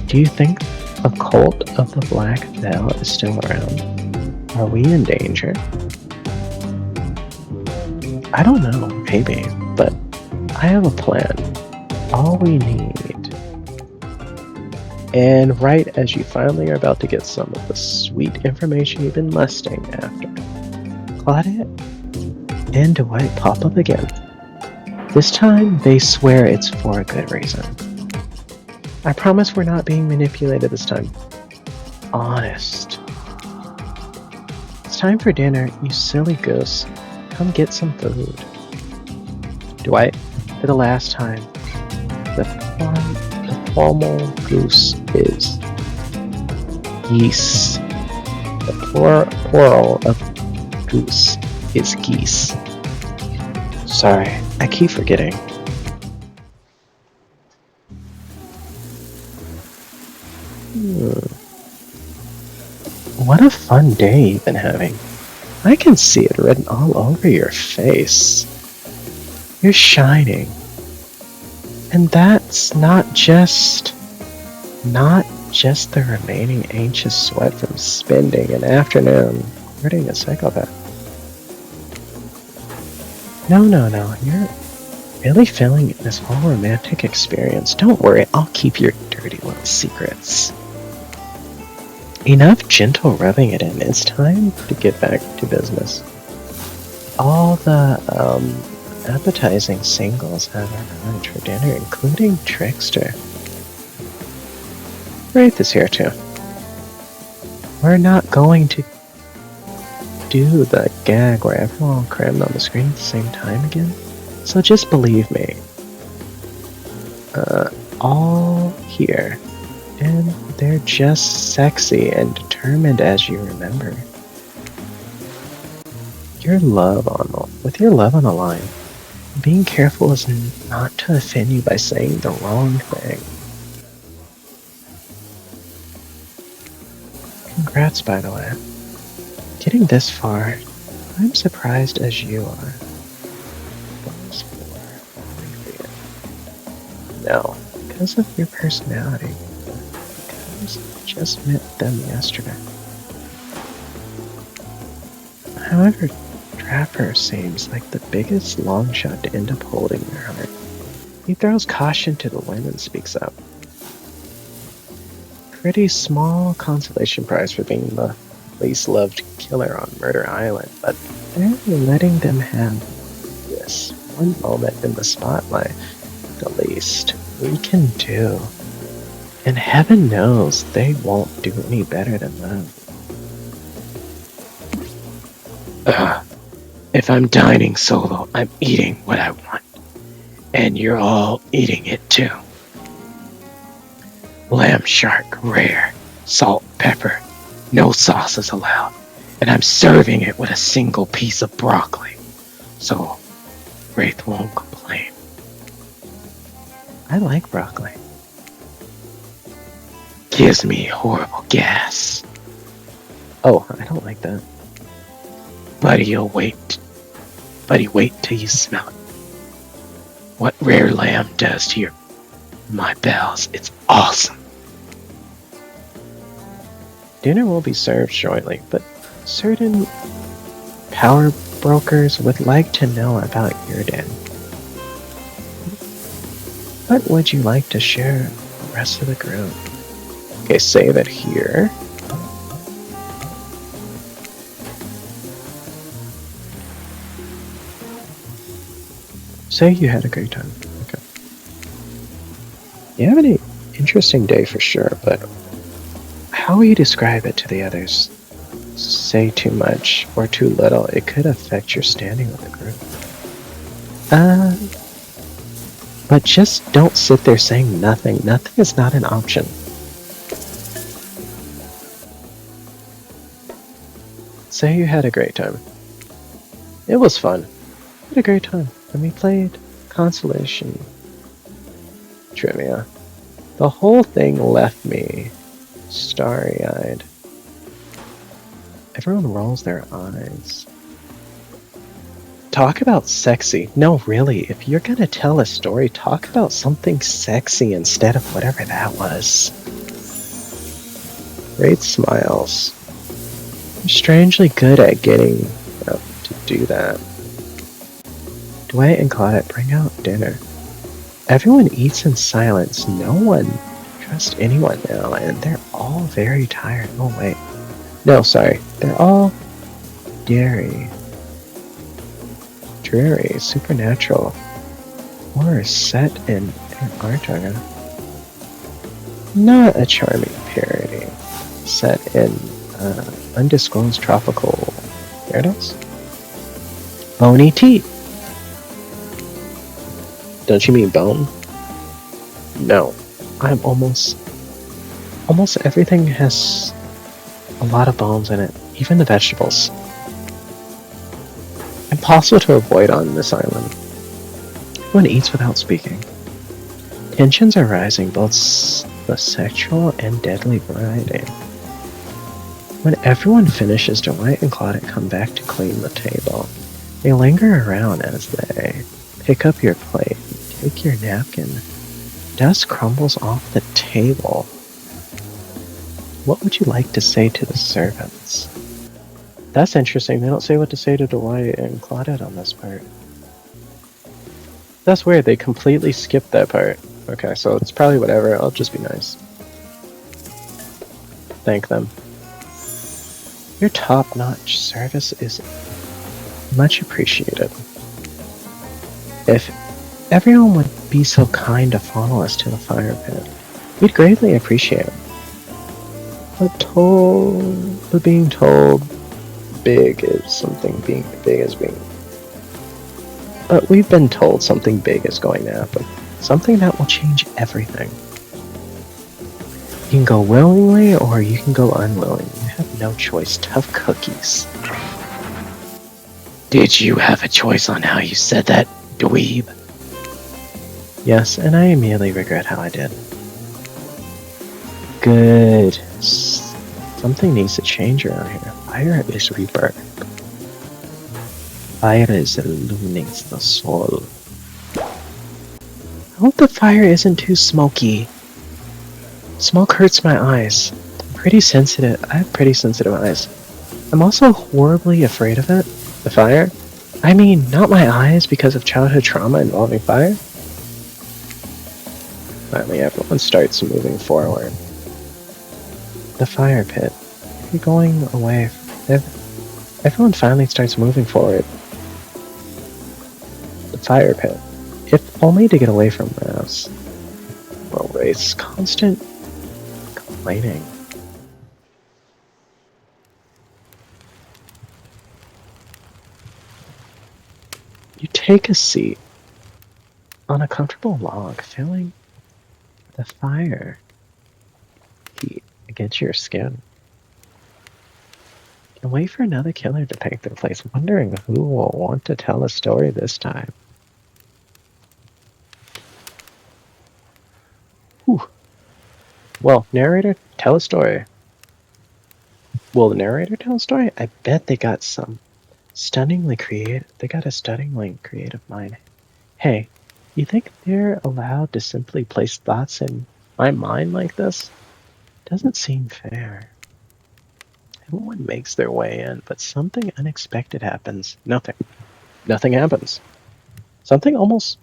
C: Do you think a cult of the Black Veil is still around? Are we in danger? I don't know, maybe, but I have a plan. All we need. And right as you finally are about to get some of the sweet information you've been lusting after, Claudette and Dwight pop up again. This time, they swear it's for a good reason. I promise we're not being manipulated this time. Honest. It's time for dinner, you silly goose. Come get some food. Dwight, for the last time, the formal goose is geese. The plural of goose is geese. Sorry, I keep forgetting. What a fun day you've been having. I can see it written all over your face. You're shining. And that's not just the remaining anxious sweat from spending an afternoon courting a psychopath. No, you're really feeling this whole romantic experience. Don't worry, I'll keep your dirty little secrets. Enough gentle rubbing it in. It's time to get back to business. All the appetizing singles have arrived for dinner, including Trickster. Wraith is here too. We're not going to do the gag where everyone crammed on the screen at the same time again, so just believe me. All here. And they're just sexy and determined as you remember. With your love on the line, being careful is not to offend you by saying the wrong thing. Congrats, by the way. Getting this far, I'm surprised as you are. No, because of your personality. I just met them yesterday. However, Trapper seems like the biggest long shot to end up holding your heart. He throws caution to the wind and speaks up. Pretty small consolation prize for being the least loved killer on Murder Island, but they're letting them have this one moment in the spotlight. The least we can do. And heaven knows they won't do any better than that. If I'm dining solo, I'm eating what I want. And you're all eating it too. Lamb shark, rare, salt, pepper, no sauces allowed. And I'm serving it with a single piece of broccoli. So Wraith won't complain. I like broccoli. Gives me horrible gas. Oh, I don't like that. Buddy, wait till you smell it. What rare lamb does to my bells, it's awesome. Dinner will be served shortly, but certain power brokers would like to know about your den. What would you like to share with the rest of the group? Okay, save it here. Say you had a great time. Okay. You have an interesting day for sure, but how will you describe it to the others? Say too much or too little, it could affect your standing with the group. But just don't sit there saying nothing. Nothing is not an option. Say you had a great time. It was fun. I had a great time. And we played consolation trivia. The whole thing left me starry-eyed. Everyone rolls their eyes. Talk about sexy. No, really, if you're gonna tell a story, talk about something sexy instead of whatever that was. Wraith smiles. You're strangely good at getting to do that. Dwight and Claudette bring out dinner. Everyone eats in silence. No one trusts anyone now, and they're all very tired. Oh wait. No, sorry. They're all dreary, supernatural, or set in Antarctica. Not a charming parody set in undisclosed tropical paradise. Bony teeth. Don't you mean bone? No. I'm almost everything has a lot of bones in it, even the vegetables. Impossible to avoid on this island. Everyone eats without speaking. Tensions are rising, both the sexual and deadly variety. When everyone finishes, Dwight and Claudette come back to clean the table. They linger around as they pick up your plate, take your napkin. Dust crumbles off the table. What would you like to say to the servants? That's interesting. They don't say what to say to Dwight and Claudette on this part. That's weird. They completely skipped that part. Okay, so it's probably whatever. I'll just be nice. Thank them. Your top-notch service is much appreciated. If everyone would be so kind to follow us to the fire pit, we'd greatly appreciate it. But being told big is something being big is being. But we've been told something big is going to happen. Something that will change everything. You can go willingly or you can go unwillingly. You have no choice. Tough cookies. Did you have a choice on how you said that, dweeb? Yes, and I immediately regret how I did. Good. Something needs to change around here. Fire is rebirth. Fire is illuminates the soul. I hope the fire isn't too smoky. Smoke hurts my eyes. I'm pretty sensitive. I have pretty sensitive eyes. I'm also horribly afraid of it. The fire? I mean, not my eyes because of childhood trauma involving fire. Finally, everyone starts moving forward. The fire pit. You're going away. Everyone finally starts moving forward. The fire pit. If only to get away from Wraiths. Well, Wraiths' constant complaining. You take a seat on a comfortable log, feeling the fire heat against your skin. And wait for another killer to take their place, wondering who will want to tell a story this time. Whew. Well, narrator, tell a story. Will the narrator tell a story? I bet they got some stunningly creative. They got a stunningly creative mind. Hey, you think they're allowed to simply place thoughts in my mind like this? Doesn't seem fair. Everyone makes their way in, but something unexpected happens. Nothing. Nothing happens. Something almost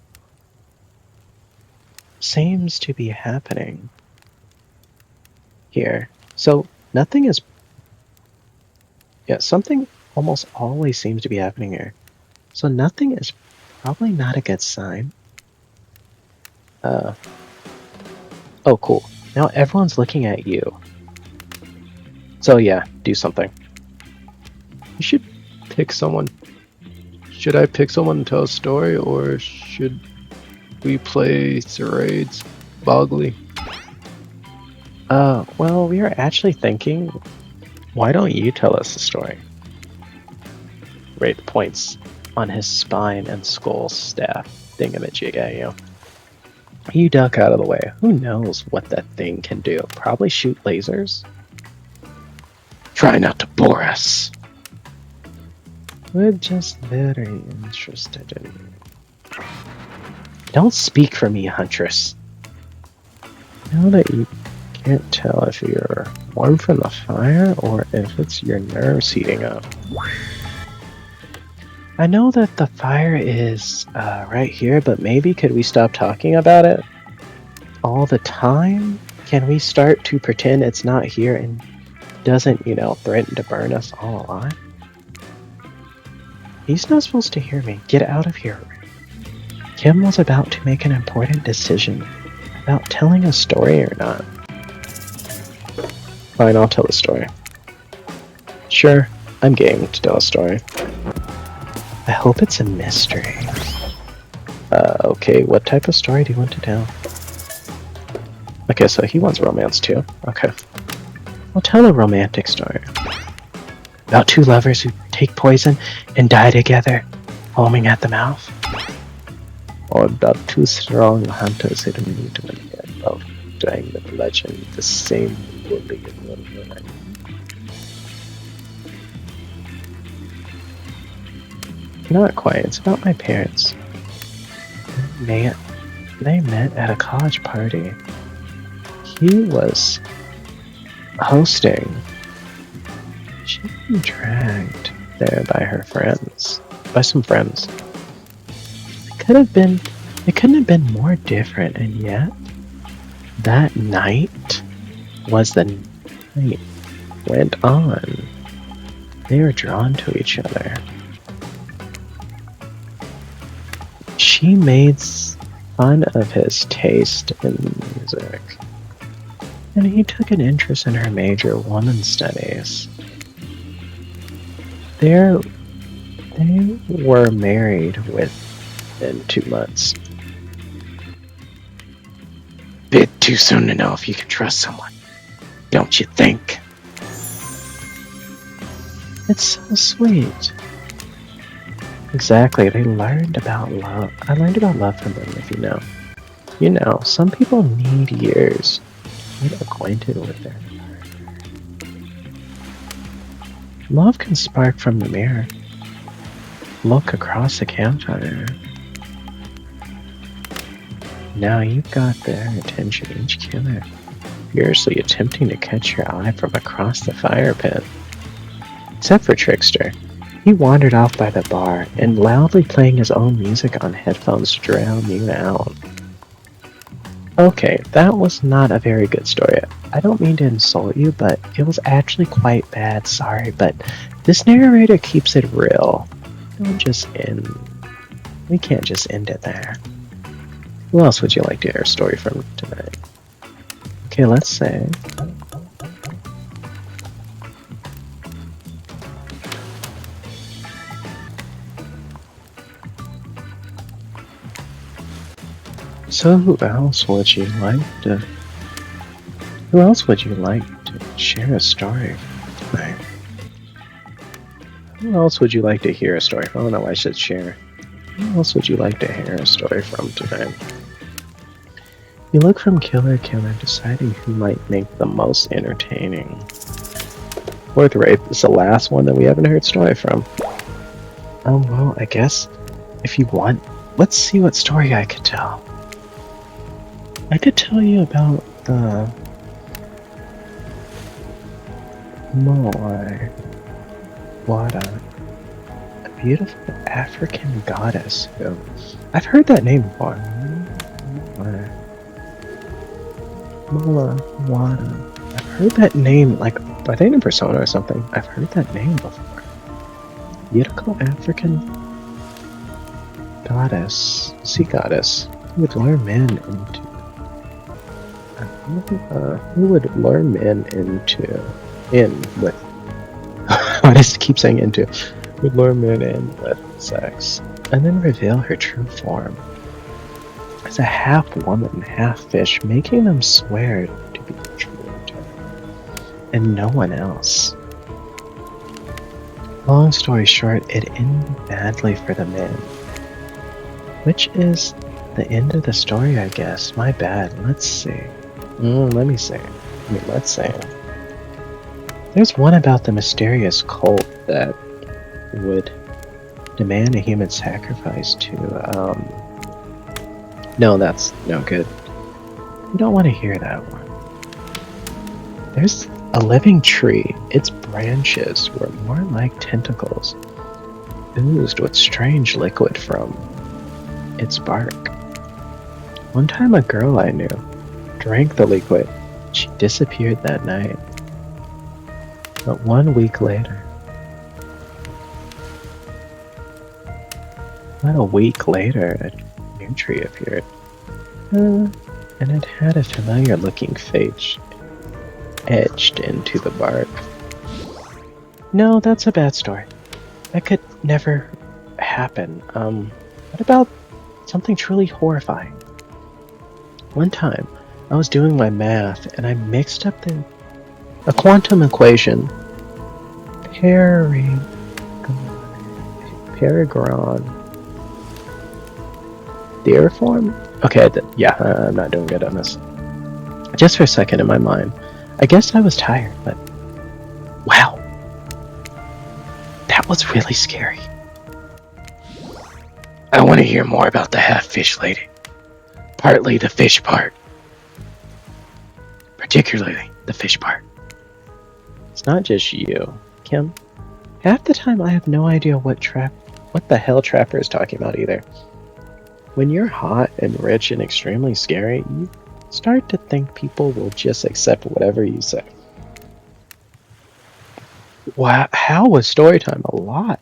C: seems to be happening here. So nothing is. Yeah, something almost always seems to be happening here. So nothing is probably not a good sign. Oh, cool. Now everyone's looking at you. So yeah, do something. You should pick someone. Should I pick someone to tell a story, or should we play charades? Boggly. Well, we were actually thinking, why don't you tell us the story? Wraith points on his spine and skull staff thingamajig at you. You duck out of the way. Who knows what that thing can do? Probably shoot lasers? Try not to bore us. We're just very interested in you. Don't speak for me, Huntress. Now that you can't tell if you're warm from the fire or if it's your nerves heating up. I know that the fire is right here, but maybe could we stop talking about it all the time? Can we start to pretend it's not here and doesn't, threaten to burn us all alive? He's not supposed to hear me. Get out of here. Kim was about to make an important decision about telling a story or not. Fine, I'll tell a story. Sure, I'm game to tell a story. I hope it's a mystery. Okay, what type of story do you want to tell? Okay, so he wants romance too. Okay. I'll tell a romantic story. About two lovers who take poison and die together, foaming at the mouth. Or about two strong hunters who meet when they are both dying with the legend, the same woolly in one line. Not quite, it's about my parents. They met at a college party. He was hosting. She'd been dragged there by her friends. By some friends. It couldn't have been more different, and yet that night was the night went on. They were drawn to each other. She made fun of his taste in music, and he took an interest in her major, women's studies. They were married within 2 months. Bit too soon to know if you can trust someone, don't you think? It's so sweet. Exactly, they learned about love. I learned about love from them, if you know. You know, some people need years to get acquainted with their partner. Love can spark from the mirror. Look across the campfire. Now you've got their attention, each killer furiously attempting to catch your eye from across the fire pit. Except for Trickster. He wandered off by the bar and loudly playing his own music on headphones to drown you out. Okay, that was not a very good story. I don't mean to insult you, but it was actually quite bad, sorry, but this narrator keeps it real. Don't just end. We can't just end it there. Who else would you like to hear a story from tonight? Okay, let's say... So who else would you like to share a story tonight? Who else would you like to hear a story from? I don't know why I said share. Who else would you like to hear a story from tonight? You look from killer to killer, deciding who might make the most entertaining. Fourth Wraith is the last one that we haven't heard story from. Well, I guess if you want, let's see what story I could tell. I could tell you about the Wada, a beautiful African goddess who I've heard that name before. Wada. I've heard that name, like, are they in Persona or something? I've heard that name before. Beautiful African goddess, sea goddess, who would lure men into. Who would lure men in with. I just keep saying into. Would lure men in with sex, and then reveal her true form as a half woman, half fish, making them swear to be true to her and no one else. Long story short, it ended badly for the men, which is the end of the story, I guess. My bad. Let's see. Let's say. There's one about the mysterious cult that would demand a human sacrifice to, No, that's no good. You don't want to hear that one. There's a living tree. Its branches were more like tentacles, oozed with strange liquid from its bark. One time a girl I knew drank the liquid. She disappeared that night. But 1 week later, about a week later, a new tree appeared. And it had a familiar looking face etched into the bark. No, that's a bad story. That could never happen. What about something truly horrifying? One time, I was doing my math and I mixed up a quantum equation. Paragon. Theorem? Okay, yeah, I'm not doing good on this. Just for a second in my mind, I guess I was tired, but wow, that was really scary. I want to hear more about the half-fish lady. Partly the fish part. Particularly the fish part. It's not just you, Kim. Half the time I have no idea what the hell Trapper is talking about either. When you're hot and rich and extremely scary, you start to think people will just accept whatever you say. Wow, how was Storytime? A lot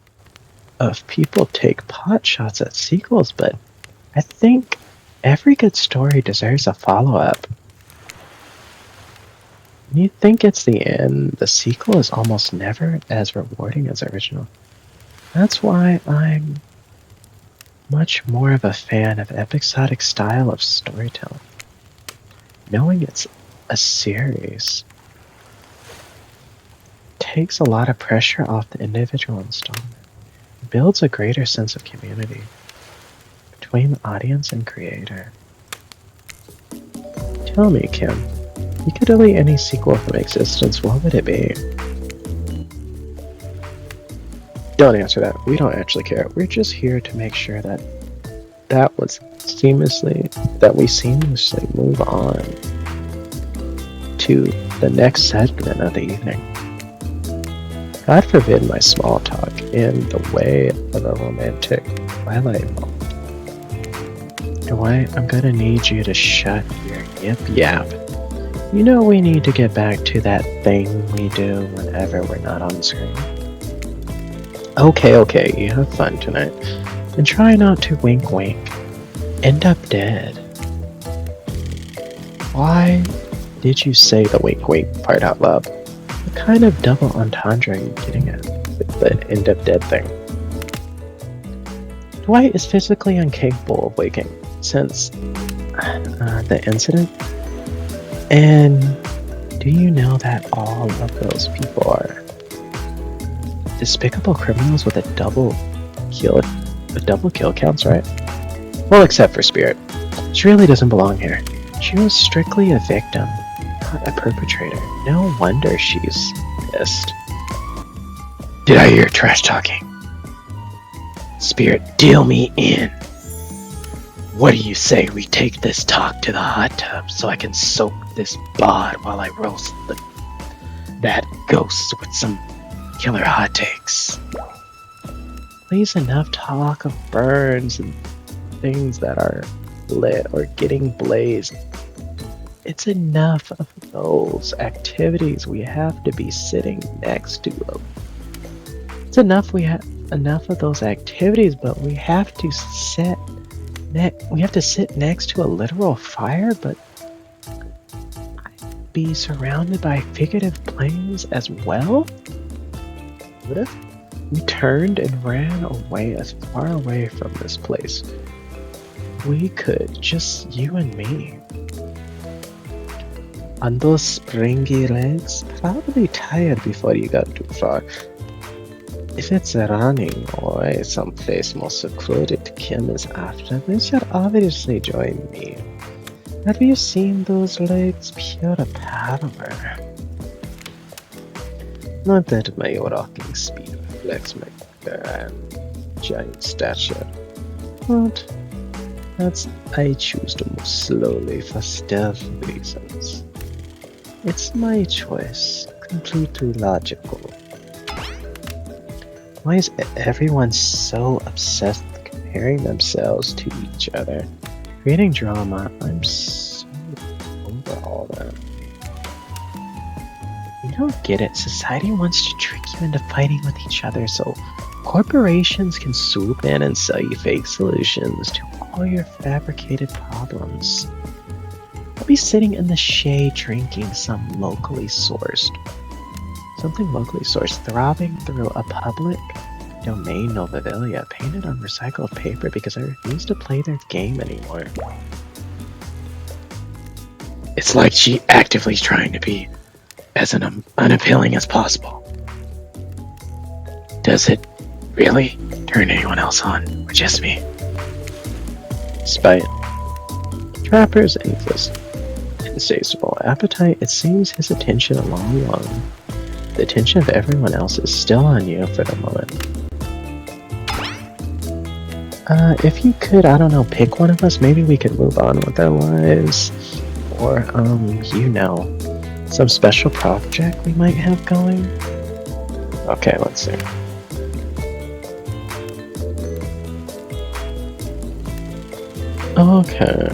C: of people take pot shots at sequels, but I think every good story deserves a follow-up. When you think it's the end, the sequel is almost never as rewarding as the original. That's why I'm much more of a fan of episodic style of storytelling. Knowing it's a series takes a lot of pressure off the individual installment. It builds a greater sense of community between the audience and creator. Tell me, Kim, you could delete any sequel from existence, what would it be? Don't answer that. We don't actually care. We're just here to make sure that we seamlessly move on to the next segment of the evening. God forbid my small talk in the way of a romantic twilight moment. Dwight, I'm gonna need you to shut your yip-yap. You know we need to get back to that thing we do whenever we're not on the screen. Okay, you have fun tonight. And try not to wink wink. End up dead. Why did you say the wink wink part out loud? What kind of double entendre are you getting at with the end up dead thing? Dwight is physically incapable of waking since the incident. And do you know that all of those people are despicable criminals with a double kill counts, right? Well, except for Spirit. She really doesn't belong here. She was strictly a victim, not a perpetrator. No wonder she's pissed. Did I hear trash talking? Spirit, deal me in. What do you say we take this talk to the hot tub so I can soak this bod while I roast that ghost with some killer hot takes? Please, enough talk of burns and things that are lit or getting blazed. It's enough of those activities. We have to be sitting next to them. It's enough of those activities, but we have to sit next to a literal fire, but be surrounded by figurative planes as well? What if we turned and ran away as far away from this place? We could, just you and me. On those springy legs, probably tired before you got too far. If it's running away someplace more secluded Kim is after, then you'll obviously join me. Have you seen those legs? Pure power. Not that my rocking speed reflects my giant stature, but I choose to move slowly for stealth reasons. It's my choice, completely logical. Why is everyone so obsessed with comparing themselves to each other? Creating drama, I'm so over all that. You don't get it. Society wants to trick you into fighting with each other so corporations can swoop in and sell you fake solutions to all your fabricated problems. I'll be sitting in the shade drinking something locally sourced, throbbing through a public domain Novavilia painted on recycled paper because I refuse to play their game anymore. It's like she actively is trying to be as unappealing as possible. Does it really turn anyone else on, or just me? Despite Trapper's insatiable appetite, it seems his attention alone. The attention of everyone else is still on you for the moment. If you could, I don't know, pick one of us, maybe we could move on with our lives. Or, some special project we might have going. Okay, let's see. Okay.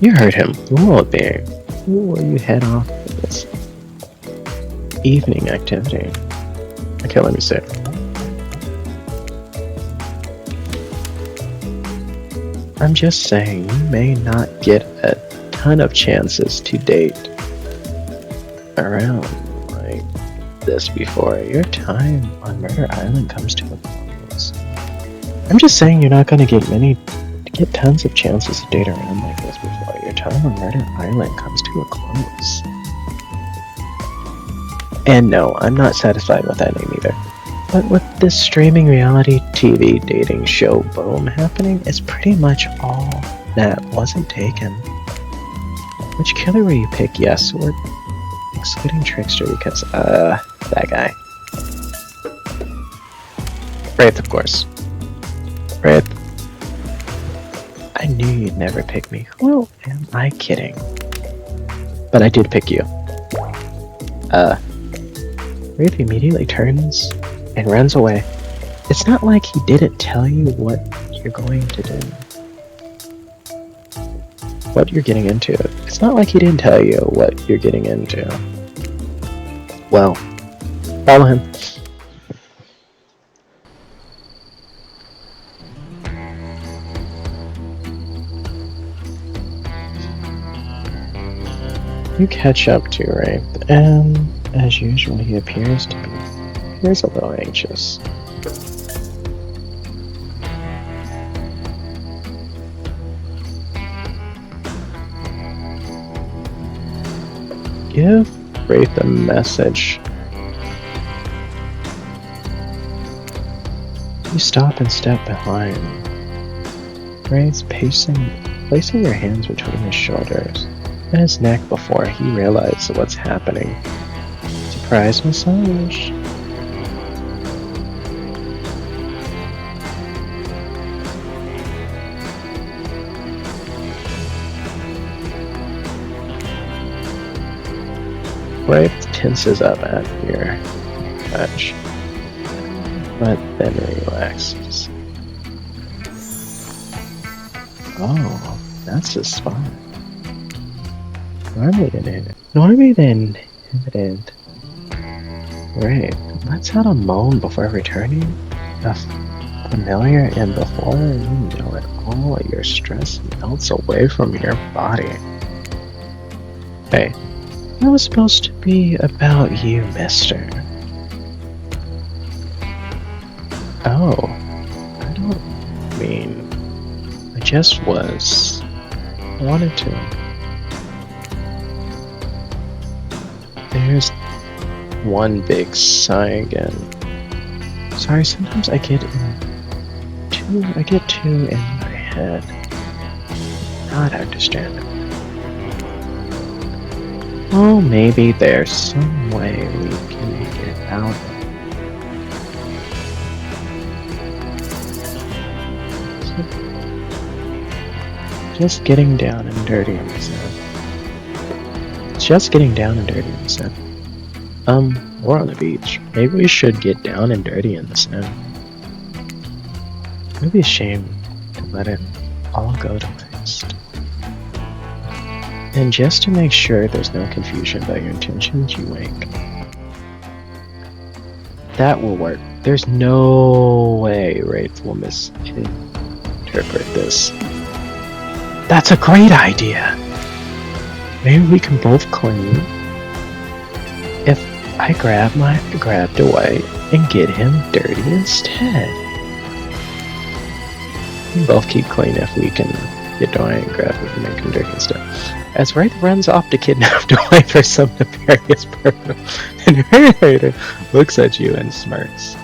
C: You heard him. Who will it be? Who will you head off for this evening activity? Okay, let me see. I'm just saying, you may not get a ton of chances to date around like this before your time on Murder Island comes to a close. I'm just saying you're not going to get tons of chances to date around like this before your time on Murder Island comes to a close. And no, I'm not satisfied with that name either. But with this streaming reality TV dating show boom happening, it's pretty much all that wasn't taken. Which killer will you pick? Yes, or excluding Trickster because, that guy. Wraith, of course. Wraith. I knew you'd never pick me. Who am I kidding? But I did pick you. Wraith immediately turns and runs away. It's not like he didn't tell you what you're going to do. What you're getting into. It's not like he didn't tell you what you're getting into. Well, follow him. You catch up to Wraith, and as usual, he appears a little anxious. Give Wraith a message. You stop and step behind. Wraith's placing your hands between his shoulders and his neck before he realizes what's happening. Surprise massage. Wraith tenses up at your touch, but then relaxes. Oh, that's his spot. Normally then inhibited. Wraith lets out a moan before returning. Familiar and before you know it, all your stress melts away from your body. Hey. It was supposed to be about you, mister. Oh, I don't mean... I just was. I wanted to. There's one big sigh again. Sorry, sometimes I get two in my head. Not understandable. Oh, maybe there's some way we can get out of it. Just getting down and dirty in the sun. Just getting down and dirty in the sun. We're on the beach. Maybe we should get down and dirty in the snow. It would be a shame to let it all go to waste. And just to make sure there's no confusion about your intentions, you wink. That will work. There's no way Wraith will misinterpret this. That's a great idea! Maybe we can both clean. If I grab Dwight and get him dirty instead. Both keep clean if we can get Dwight and grab him and make him drink and stuff. As Wraith runs off to kidnap Dwight for some nefarious purpose, the narrator looks at you and smirks.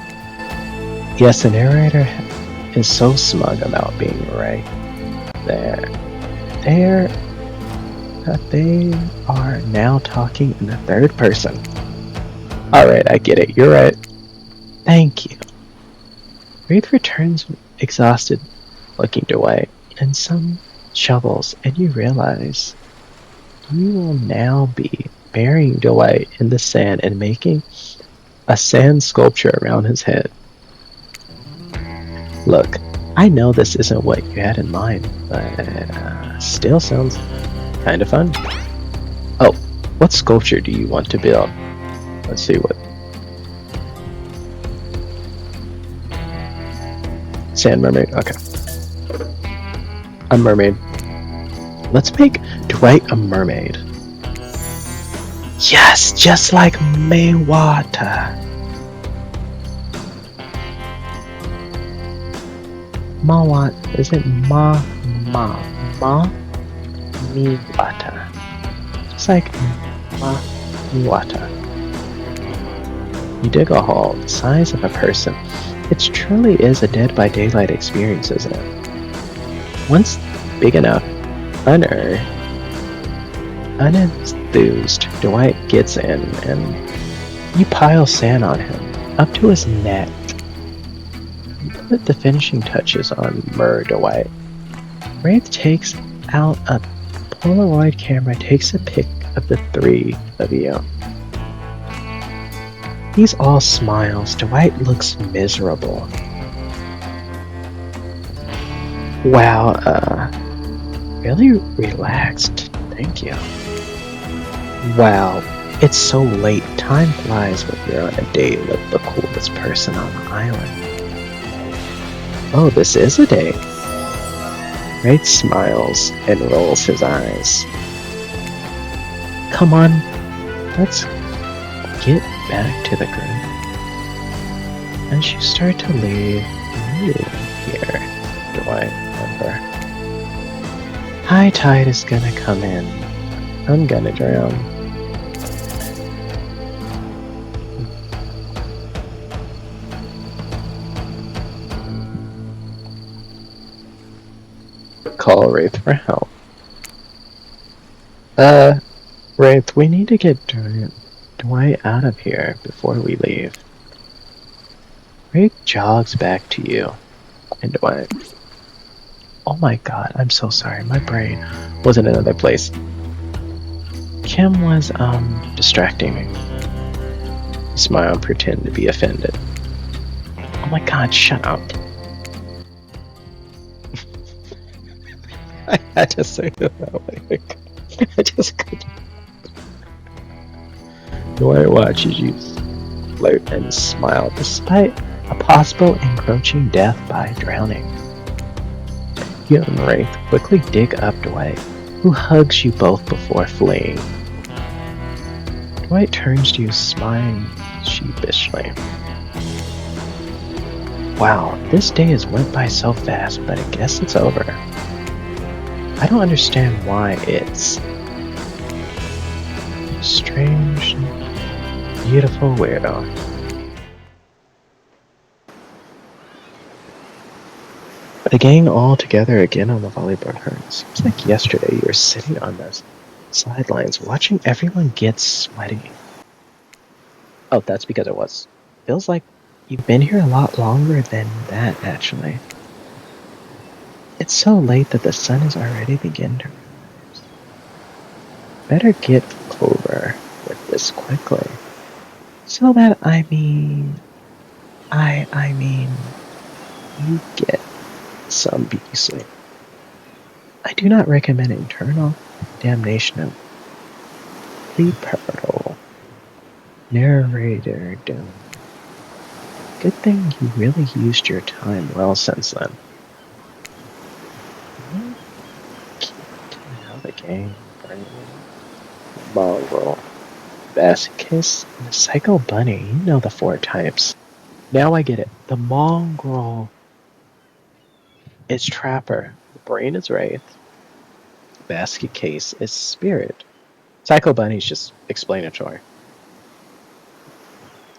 C: Yes, the narrator is so smug about being right there. They are now talking in the third person. Alright, I get it. You're right. Thank you. Wraith returns exhausted, looking to Dwight, and some shovels, and you realize you will now be burying Dwight in the sand and making a sand sculpture around his head. Look, I know this isn't what you had in mind, but still sounds kind of fun. Oh, what sculpture do you want to build? Let's see what. Sand mermaid, okay. A mermaid. Let's make Dwight a mermaid. Yes, just like Maywater. Mawat, is it Miwata? Just like Miwata. You dig a hole the size of a person. It truly is a Dead by Daylight experience, isn't it? Once big enough, unenthused, Dwight gets in and you pile sand on him, up to his neck. You put the finishing touches on Dwight. Wraith takes out a Polaroid camera, takes a pic of the three of you. He's all smiles. Dwight looks miserable. Wow, really relaxed. Thank you. Wow, it's so late. Time flies when you're on a date with the coolest person on the island. Oh, this is a date. Wraith smiles and rolls his eyes. Come on, let's get back to the group. As you start to leave, you hear Dwight whisper, high tide is gonna come in. I'm gonna drown. Call Wraith for help. Wraith, we need to get Dwight out of here before we leave. Wraith jogs back to you and Dwight. Oh my god, I'm so sorry. My brain was in another place. Kim was, distracting me. Smile and pretend to be offended. Oh my god, shut up. I had to say it that way. I just couldn't. Dwight watches you flirt and smile despite a possible encroaching death by drowning. You and Wraith quickly dig up Dwight, who hugs you both before fleeing. Dwight turns to you, smiling sheepishly. Wow, this day has went by so fast, but I guess it's over. I don't understand why it's strange, beautiful weirdo. The gang all together again on the volleyball court. It seems like yesterday you were sitting on the sidelines watching everyone get sweaty. Oh, that's because it was. Feels like you've been here a lot longer than that, actually. It's so late that the sun is already beginning to rise. Better get over with this quickly. So that, I mean, you get some beauty sleep. I do not recommend internal damnation of the pearl. Narrator doom. Good thing you really used your time well since then. The game, Mongrel, Basicus, and the Psycho Bunny. You know the 4 types. Now I get it. The Mongrel is Trapper. The brain is Wraith. The basket case is Spirit. Psycho Bunny's just explanatory.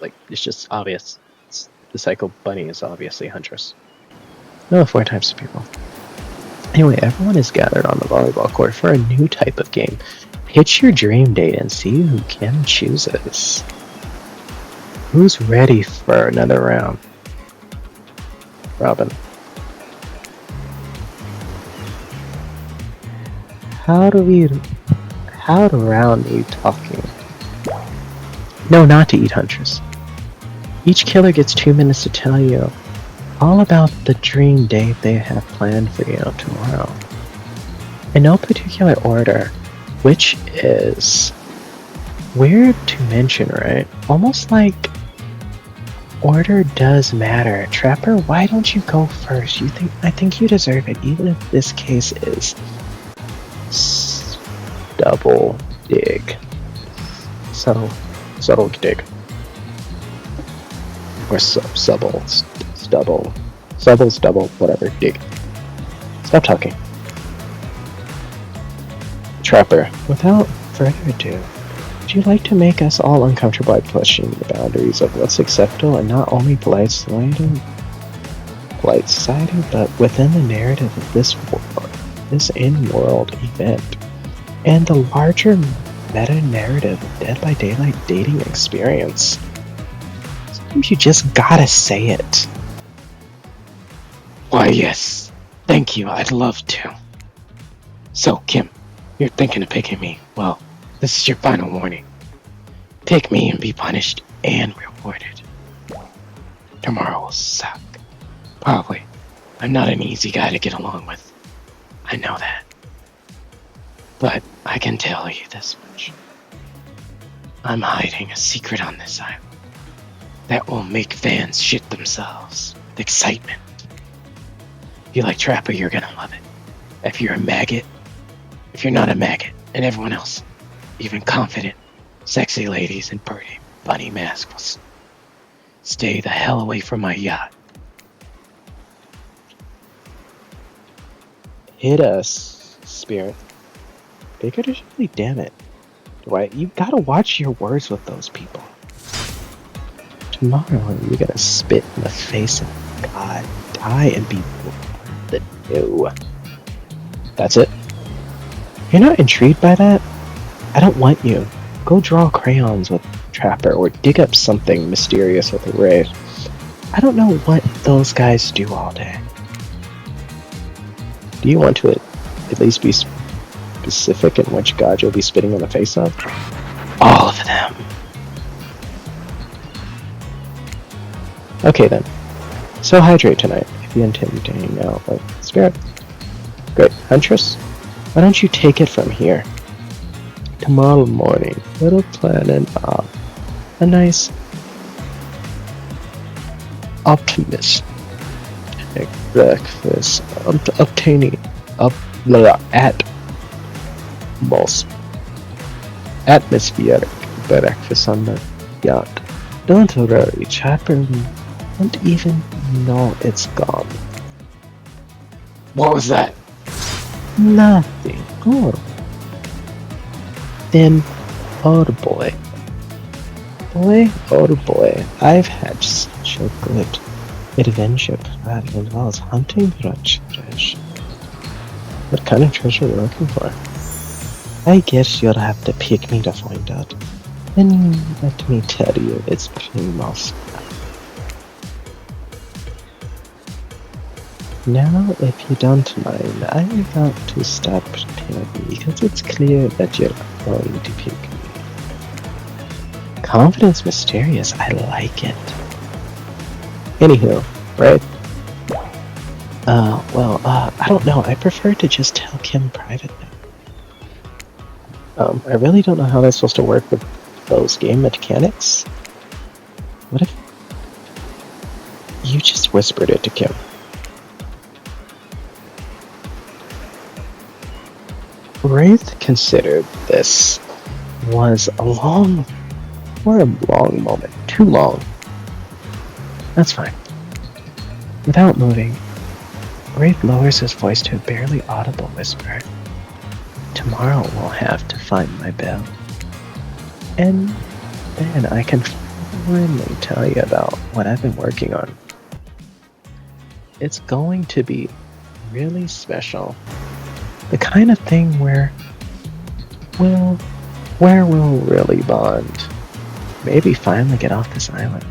C: Like, it's just obvious. The Psycho Bunny is obviously Huntress. No, 4 types of people. Anyway, everyone is gathered on the volleyball court for a new type of game. Pitch your dream date and see who Kim chooses. Who's ready for another round? Robin. How round are we talking? No, not to eat, Huntress. Each killer gets 2 minutes to tell you all about the dream date they have planned for you tomorrow. In no particular order, which is weird to mention, right? Almost like order does matter. Trapper, why don't you go first? I think you deserve it, even if this case is double dig. Subtle dig. Or double, whatever, dig. Stop talking. Trapper, without further ado, would you like to make us all uncomfortable by pushing the boundaries of what's acceptable and not only polite society, but within the narrative of this world, this in-world event, and the larger meta-narrative of Dead by Daylight dating experience? Sometimes you just gotta say it.
D: Why, yes. Thank you, I'd love to. So, Kim, you're thinking of picking me. Well, this is your final warning. Pick me and be punished and rewarded. Tomorrow will suck. Probably. I'm not an easy guy to get along with. I know that. But I can tell you this much. I'm hiding a secret on this island that will make fans shit themselves with excitement. If you like Trapper, you're gonna love it. If you're a maggot, if you're not a maggot, and everyone else, even confident, sexy ladies in pretty bunny masks, will stay the hell away from my yacht.
C: Hit us, Spirit. Figuratively, damn it. Dwight, you gotta watch your words with those people. Tomorrow, you're gonna spit in the face of God, die, and be the new. That's it? You're not intrigued by that? I don't want you. Go draw crayons with Trapper or dig up something mysterious with a Wraith. I don't know what those guys do all day. Do you want to at least be specific in which god you'll be spitting in the face of?
D: All of them.
C: Okay then. So hydrate tonight if you intend to hang out with Spirit. Great. Huntress, why don't you take it from here? Tomorrow morning, we'll plan a nice optimistic breakfast obtaining atmospheric breakfast on the yacht. Don't worry, Trapper won't even know it's gone.
D: What was that?
C: Nothing. Oh. Then, oh boy, I've had such a good adventure that involves hunting for treasure. What kind of treasure are you looking for? I guess you'll have to pick me to find out. And let me tell you, it's primo. Now, if you don't mind, I'm about to start preparing because it's clear that you're going to pick me. Confidence mysterious, I like it. Anywho, right? I don't know, I prefer to just tell Kim privately. I really don't know how that's supposed to work with those game mechanics. What if you just whispered it to Kim? Wraith considered this was a long moment. Too long. That's fine. Without moving, Wraith lowers his voice to a barely audible whisper. Tomorrow we'll have to find my bell. And then I can finally tell you about what I've been working on. It's going to be really special. The kind of thing where we'll really bond. Maybe finally get off this island.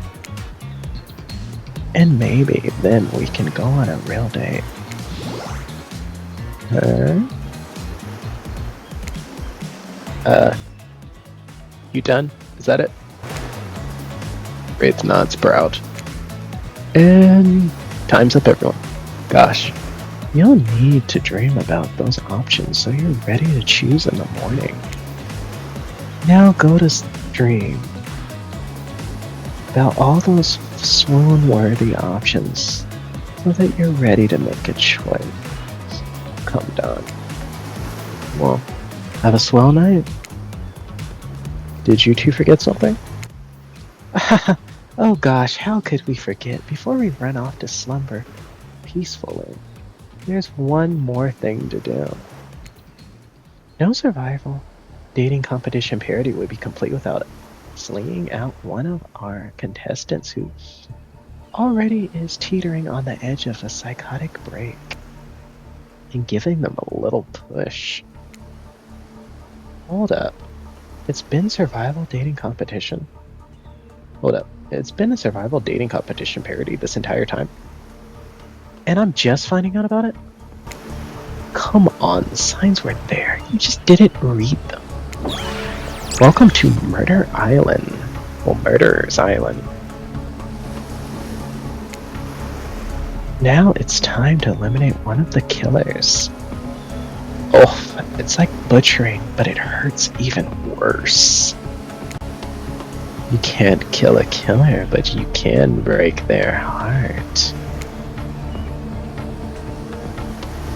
C: And maybe then we can go on a real date. You done? Is that it? Wraith nods proud. And time's up, everyone. Gosh, you'll need to dream about those options so you're ready to choose in the morning. Now go to dream about all those swoon-worthy options so that you're ready to make a choice. Come down. Well, have a swell night. Did you two forget something? Oh gosh, how could we forget? Before we run off to slumber peacefully, there's one more thing to do. No survival dating competition parody would be complete without slinging out one of our contestants who already is teetering on the edge of a psychotic break and giving them a little push. Hold up. It's been survival dating competition. Hold up. It's been a survival dating competition parody this entire time. And I'm just finding out about it? Come on, the signs were there. You just didn't read them. Welcome to Murder Island. Well, Murderer's Island. Now it's time to eliminate one of the killers. Oh, it's like butchering, but it hurts even worse. You can't kill a killer, but you can break their heart.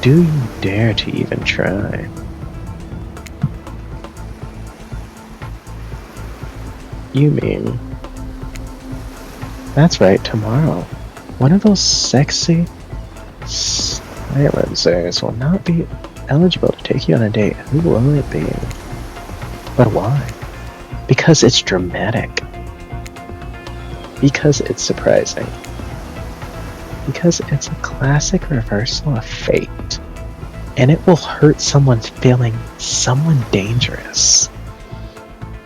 C: Do you dare to even try? You mean... That's right, tomorrow. One of those sexy silencers will not be eligible to take you on a date. Who will it be? But why? Because it's dramatic. Because it's surprising. Because it's a classic reversal of fate. And it will hurt someone's feeling someone dangerous.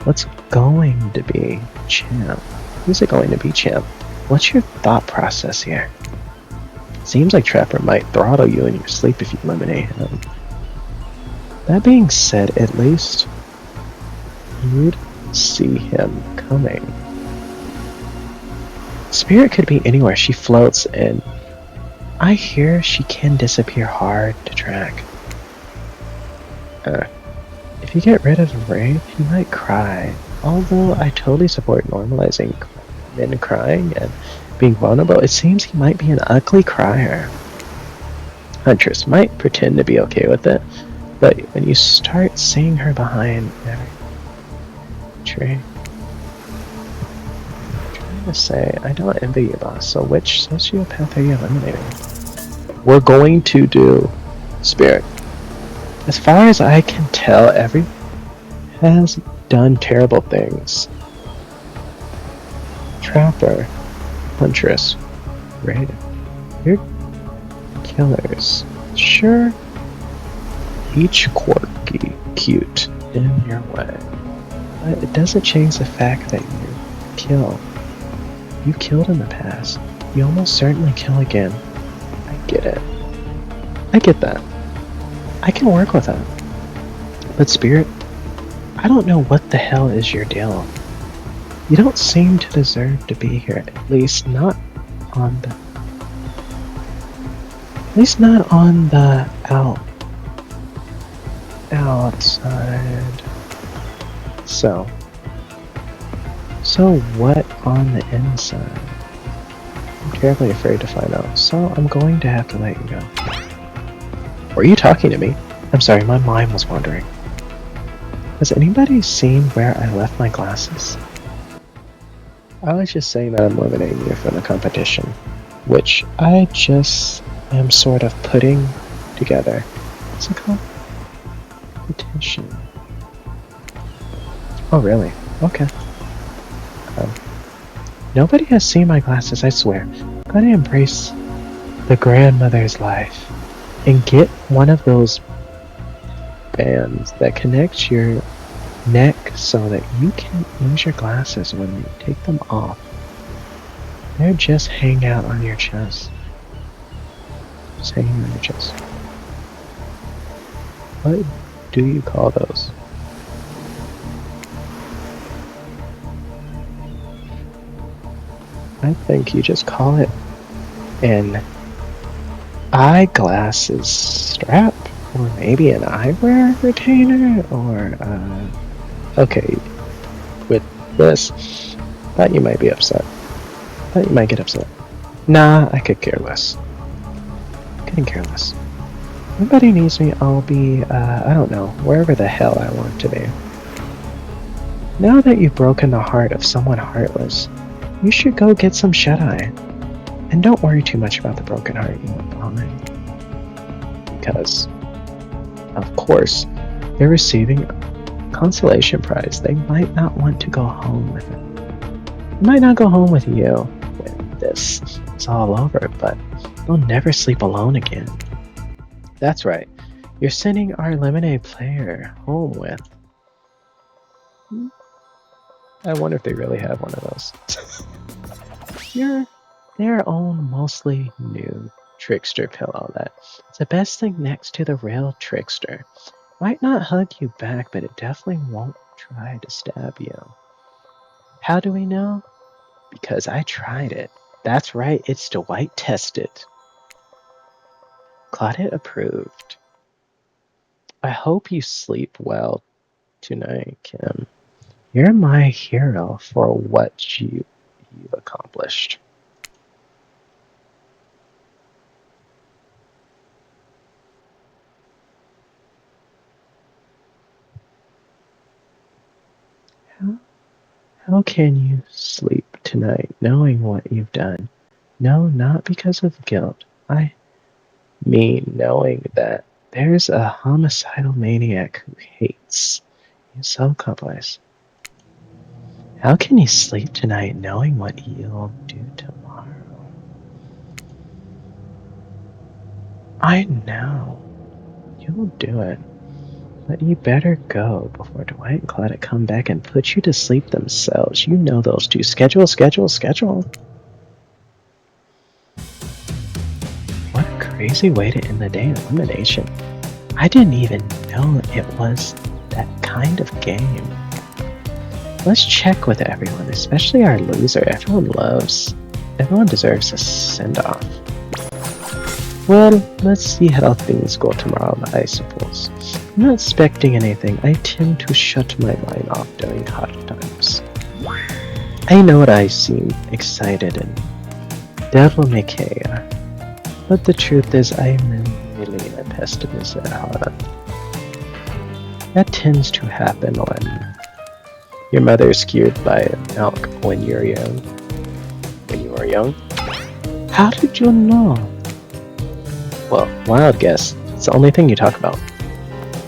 C: What's going to be champ? Who's it going to be champ? What's your thought process here? Seems like Trapper might throttle you in your sleep if you eliminate him. That being said, at least you'd see him coming. Spirit could be anywhere. She floats, and I hear she can disappear hard to track. If you get rid of Wraith, he might cry. Although I totally support normalizing men crying and being vulnerable, it seems he might be an ugly crier. Huntress might pretend to be okay with it, but when you start seeing her behind every tree, I'm trying to say, I don't envy you, boss. So which sociopath are you eliminating? We're going to do Spirit. As far as I can tell, everyone has done terrible things. Trapper, Huntress, Wraith, you're killers. Sure, each quirky, cute in your way, but it doesn't change the fact that you kill. You killed in the past. You almost certainly kill again. I get it. I get that. I can work with that. But Spirit, I don't know what the hell is your deal. You don't seem to deserve to be here, at least not on the outside. So what on the inside? I'm terribly afraid to find out, so I'm going to have to let you go. Were you talking to me? I'm sorry, my mind was wandering. Has anybody seen where I left my glasses? I was just saying that I'm eliminating you from the competition, which I just am sort of putting together. What's it called? Petition. Oh, really? Okay. Nobody has seen my glasses, I swear. Gotta embrace the grandmother's life and get one of those bands that connects your neck so that you can use your glasses when you take them off. They're just hang out on your chest. Just hanging on your chest. What do you call those? I think you just call it an eyeglasses strap, or maybe an eyewear retainer, or okay, with this, thought you might be upset. Thought you might get upset. Nah, I could care less. Couldn't care less. Nobody needs me, I'll be, I don't know, wherever the hell I want to be. Now that you've broken the heart of someone heartless, you should go get some shut-eye. And don't worry too much about the broken heart you left behind. Because, of course, they're receiving a consolation prize. They might not want to go home with it. They might not go home with you when this is all over, but they'll never sleep alone again. That's right. You're sending our lemonade player home with... I wonder if they really have one of those. Their own mostly new trickster pillow that's the best thing next to the real trickster. Might not hug you back, but it definitely won't try to stab you. How do we know? Because I tried it. That's right, it's Dwight tested. Claudette approved. I hope you sleep well tonight, Kim. You're my hero for what you've accomplished. How can you sleep tonight knowing what you've done? No, not because of guilt. I mean knowing that there's a homicidal maniac who hates you so, Cowboys. How can you sleep tonight knowing what you'll do tomorrow? I know. You'll do it. But you better go before Dwight and Claudette come back and put you to sleep themselves. You know those two. Schedule. What a crazy way to end the day in elimination. I didn't even know it was that kind of game. Let's check with everyone, especially our loser. Everyone deserves a send-off. Well, let's see how things go tomorrow, I suppose. I'm not expecting anything. I tend to shut my mind off during hard times. I know I seem excited and devil-may-care, but the truth is I'm really a pessimist at heart. That tends to happen when your mother is skewed by milk when you're young. When you were young? How did you know? Well, wild guess. It's the only thing you talk about.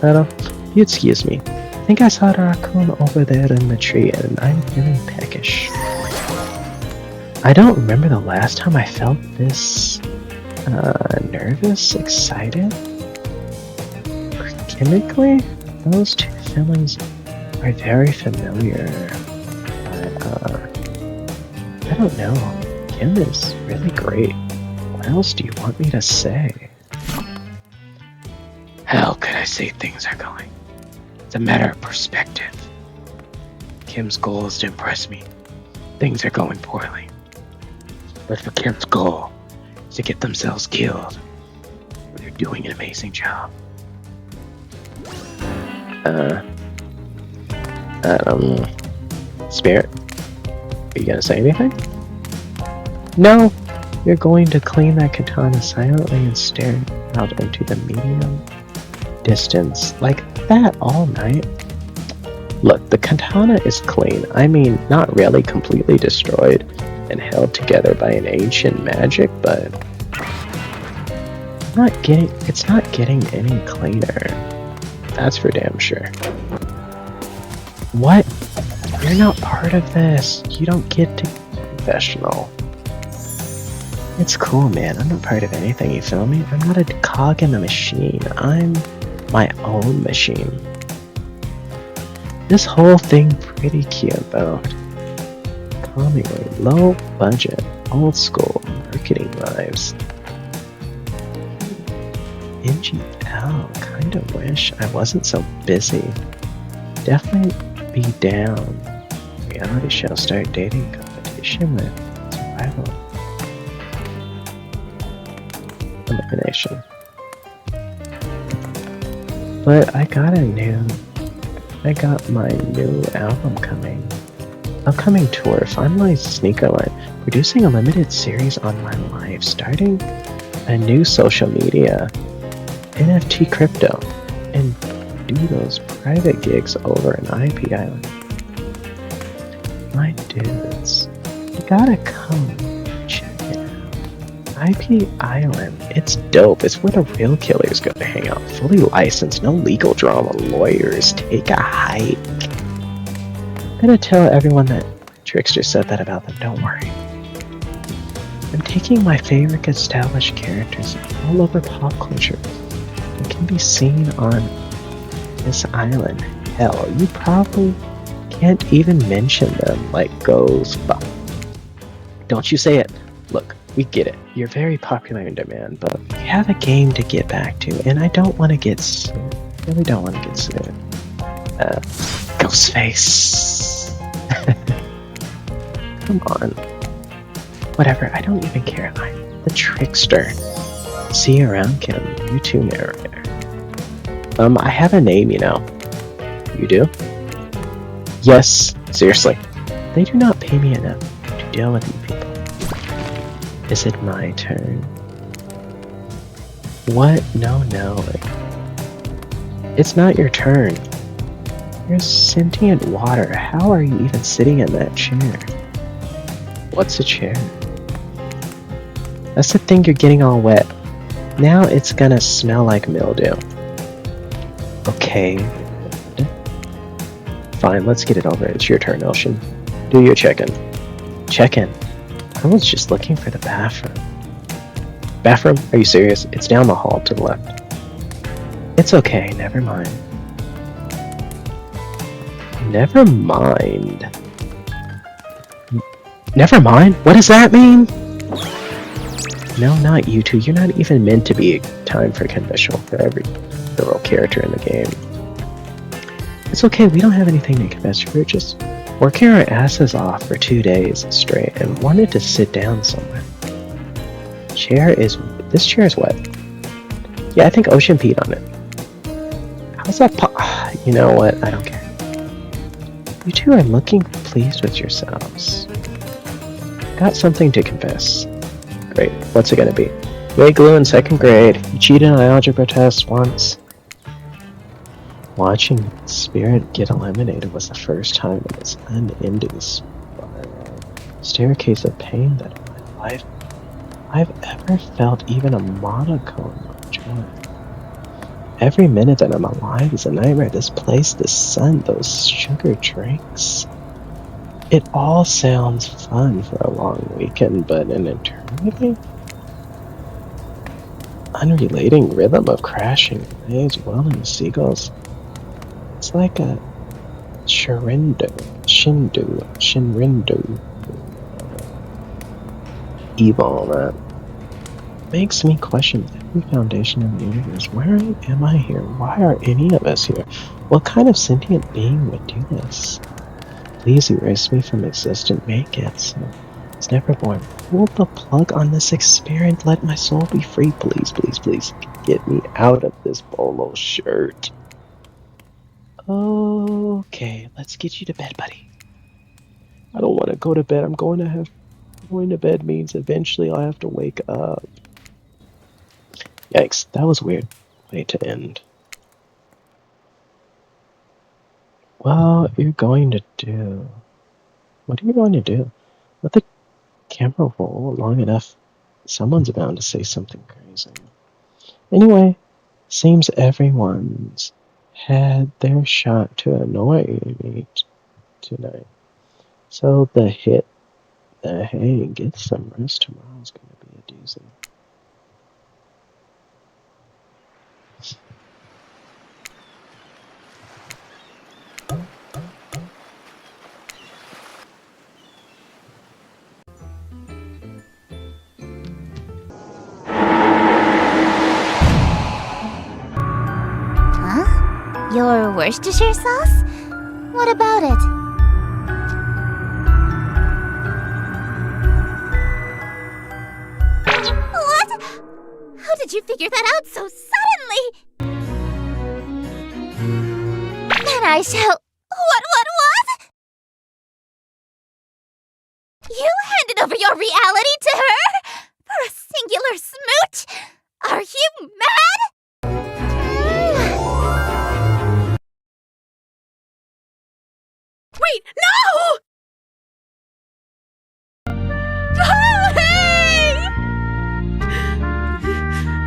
C: Hello, you excuse me. I think I saw the raccoon over there in the tree and I'm feeling peckish. I don't remember the last time I felt this nervous, excited. Chemically, those two feelings are very familiar. I don't know. Kim is really great. What else do you want me to say?
D: How could I say things are going? It's a matter of perspective. Kim's goal is to impress me. Things are going poorly. But for Kim's goal is to get themselves killed, they're doing an amazing job.
C: Spirit, are you gonna say anything? No, you're going to clean that katana silently and stare out into the medium distance like that all night. Look, the katana is clean. I mean, not really completely destroyed and held together by an ancient magic, but It's not getting any cleaner. That's for damn sure. What? You're not part of this. You don't get to professional. It's cool, man. I'm not part of anything, you feel me? I'm not a cog in the machine. I'm my own machine. This whole thing pretty cute, though. Calmingly, low budget, old school marketing vibes. NGL, kinda wish I wasn't so busy. Definitely be down. Reality show start dating competition with survival. Elimination. But I got my new album coming. Upcoming tour, finalized sneaker line, producing a limited series on my life, starting a new social media, NFT crypto, and do those private gigs over an IP island. My dudes, you gotta come check it out. IP Island, it's dope. It's where the real killers go to hang out. Fully licensed, no legal drama, lawyers, take a hike. I'm gonna tell everyone that Trickster said that about them, don't worry. I'm taking my favorite established characters all over pop culture that can be seen on this island. Hell, you probably can't even mention them like Ghost. Don't you say it. Look, we get it. You're very popular in demand, but we have a game to get back to, and I don't want to get sued. Really don't want to get sued. Ghostface. Come on. Whatever, I don't even care. I'm the Trickster. See you around, Kim. YouTube narrator. I have a name, you know. You do? Yes, seriously. They do not pay me enough to deal with you people. Is it my turn? What? No. It's not your turn. You're sentient water. How are you even sitting in that chair? What's a chair? That's the thing, you're getting all wet. Now it's gonna smell like mildew. Okay. Fine, let's get it over. It's your turn, Ocean. Do your check-in. Check-in? I was just looking for the bathroom. Bathroom? Are you serious? It's down the hall to the left. It's okay, never mind. Never mind. Never mind? What does that mean? No, not you two. You're not even meant to be time for confessional for every girl character in the game. It's okay, we don't have anything to confess. We're just working our asses off for 2 days straight and wanted to sit down somewhere. This chair is wet. Yeah, I think Ocean peed on it. How's that You know what? I don't care. You two are looking pleased with yourselves. Got something to confess. Great. What's it gonna be? Ray glue in 2nd grade. You cheated on algebra test once. Watching Spirit get eliminated was the first time in this unending staircase of pain that in my life I've ever felt even a modicum of joy. Every minute that I'm alive is a nightmare. This place, the sun, those sugar drinks. It all sounds fun for a long weekend, but an eternity? Unrelating rhythm of crashing waves, welling seagulls. It's like a shindu. Evil, that makes me question every foundation in the universe. Where am I here? Why are any of us here? What kind of sentient being would do this? Please erase me from existence. Make it so it's never born. Pull the plug on this experiment. Let my soul be free. Please, please, please. Get me out of this bolo shirt. Okay, let's get you to bed, buddy. I don't want to go to bed. Going to bed means eventually I'll have to wake up. Yikes, that was a weird way to end. Well, what are you going to do? Let the camera roll long enough. Someone's bound to say something crazy. Anyway, seems everyone's had their shot to annoy me tonight. So hey, get some rest tomorrow's gonna be a doozy.
B: Huh? Your Worcestershire sauce? What about it? What? How did you figure that out so suddenly? Then I shall... What? You handed over your reality to her? For a singular smooch? Are you mad?
A: Wait, no!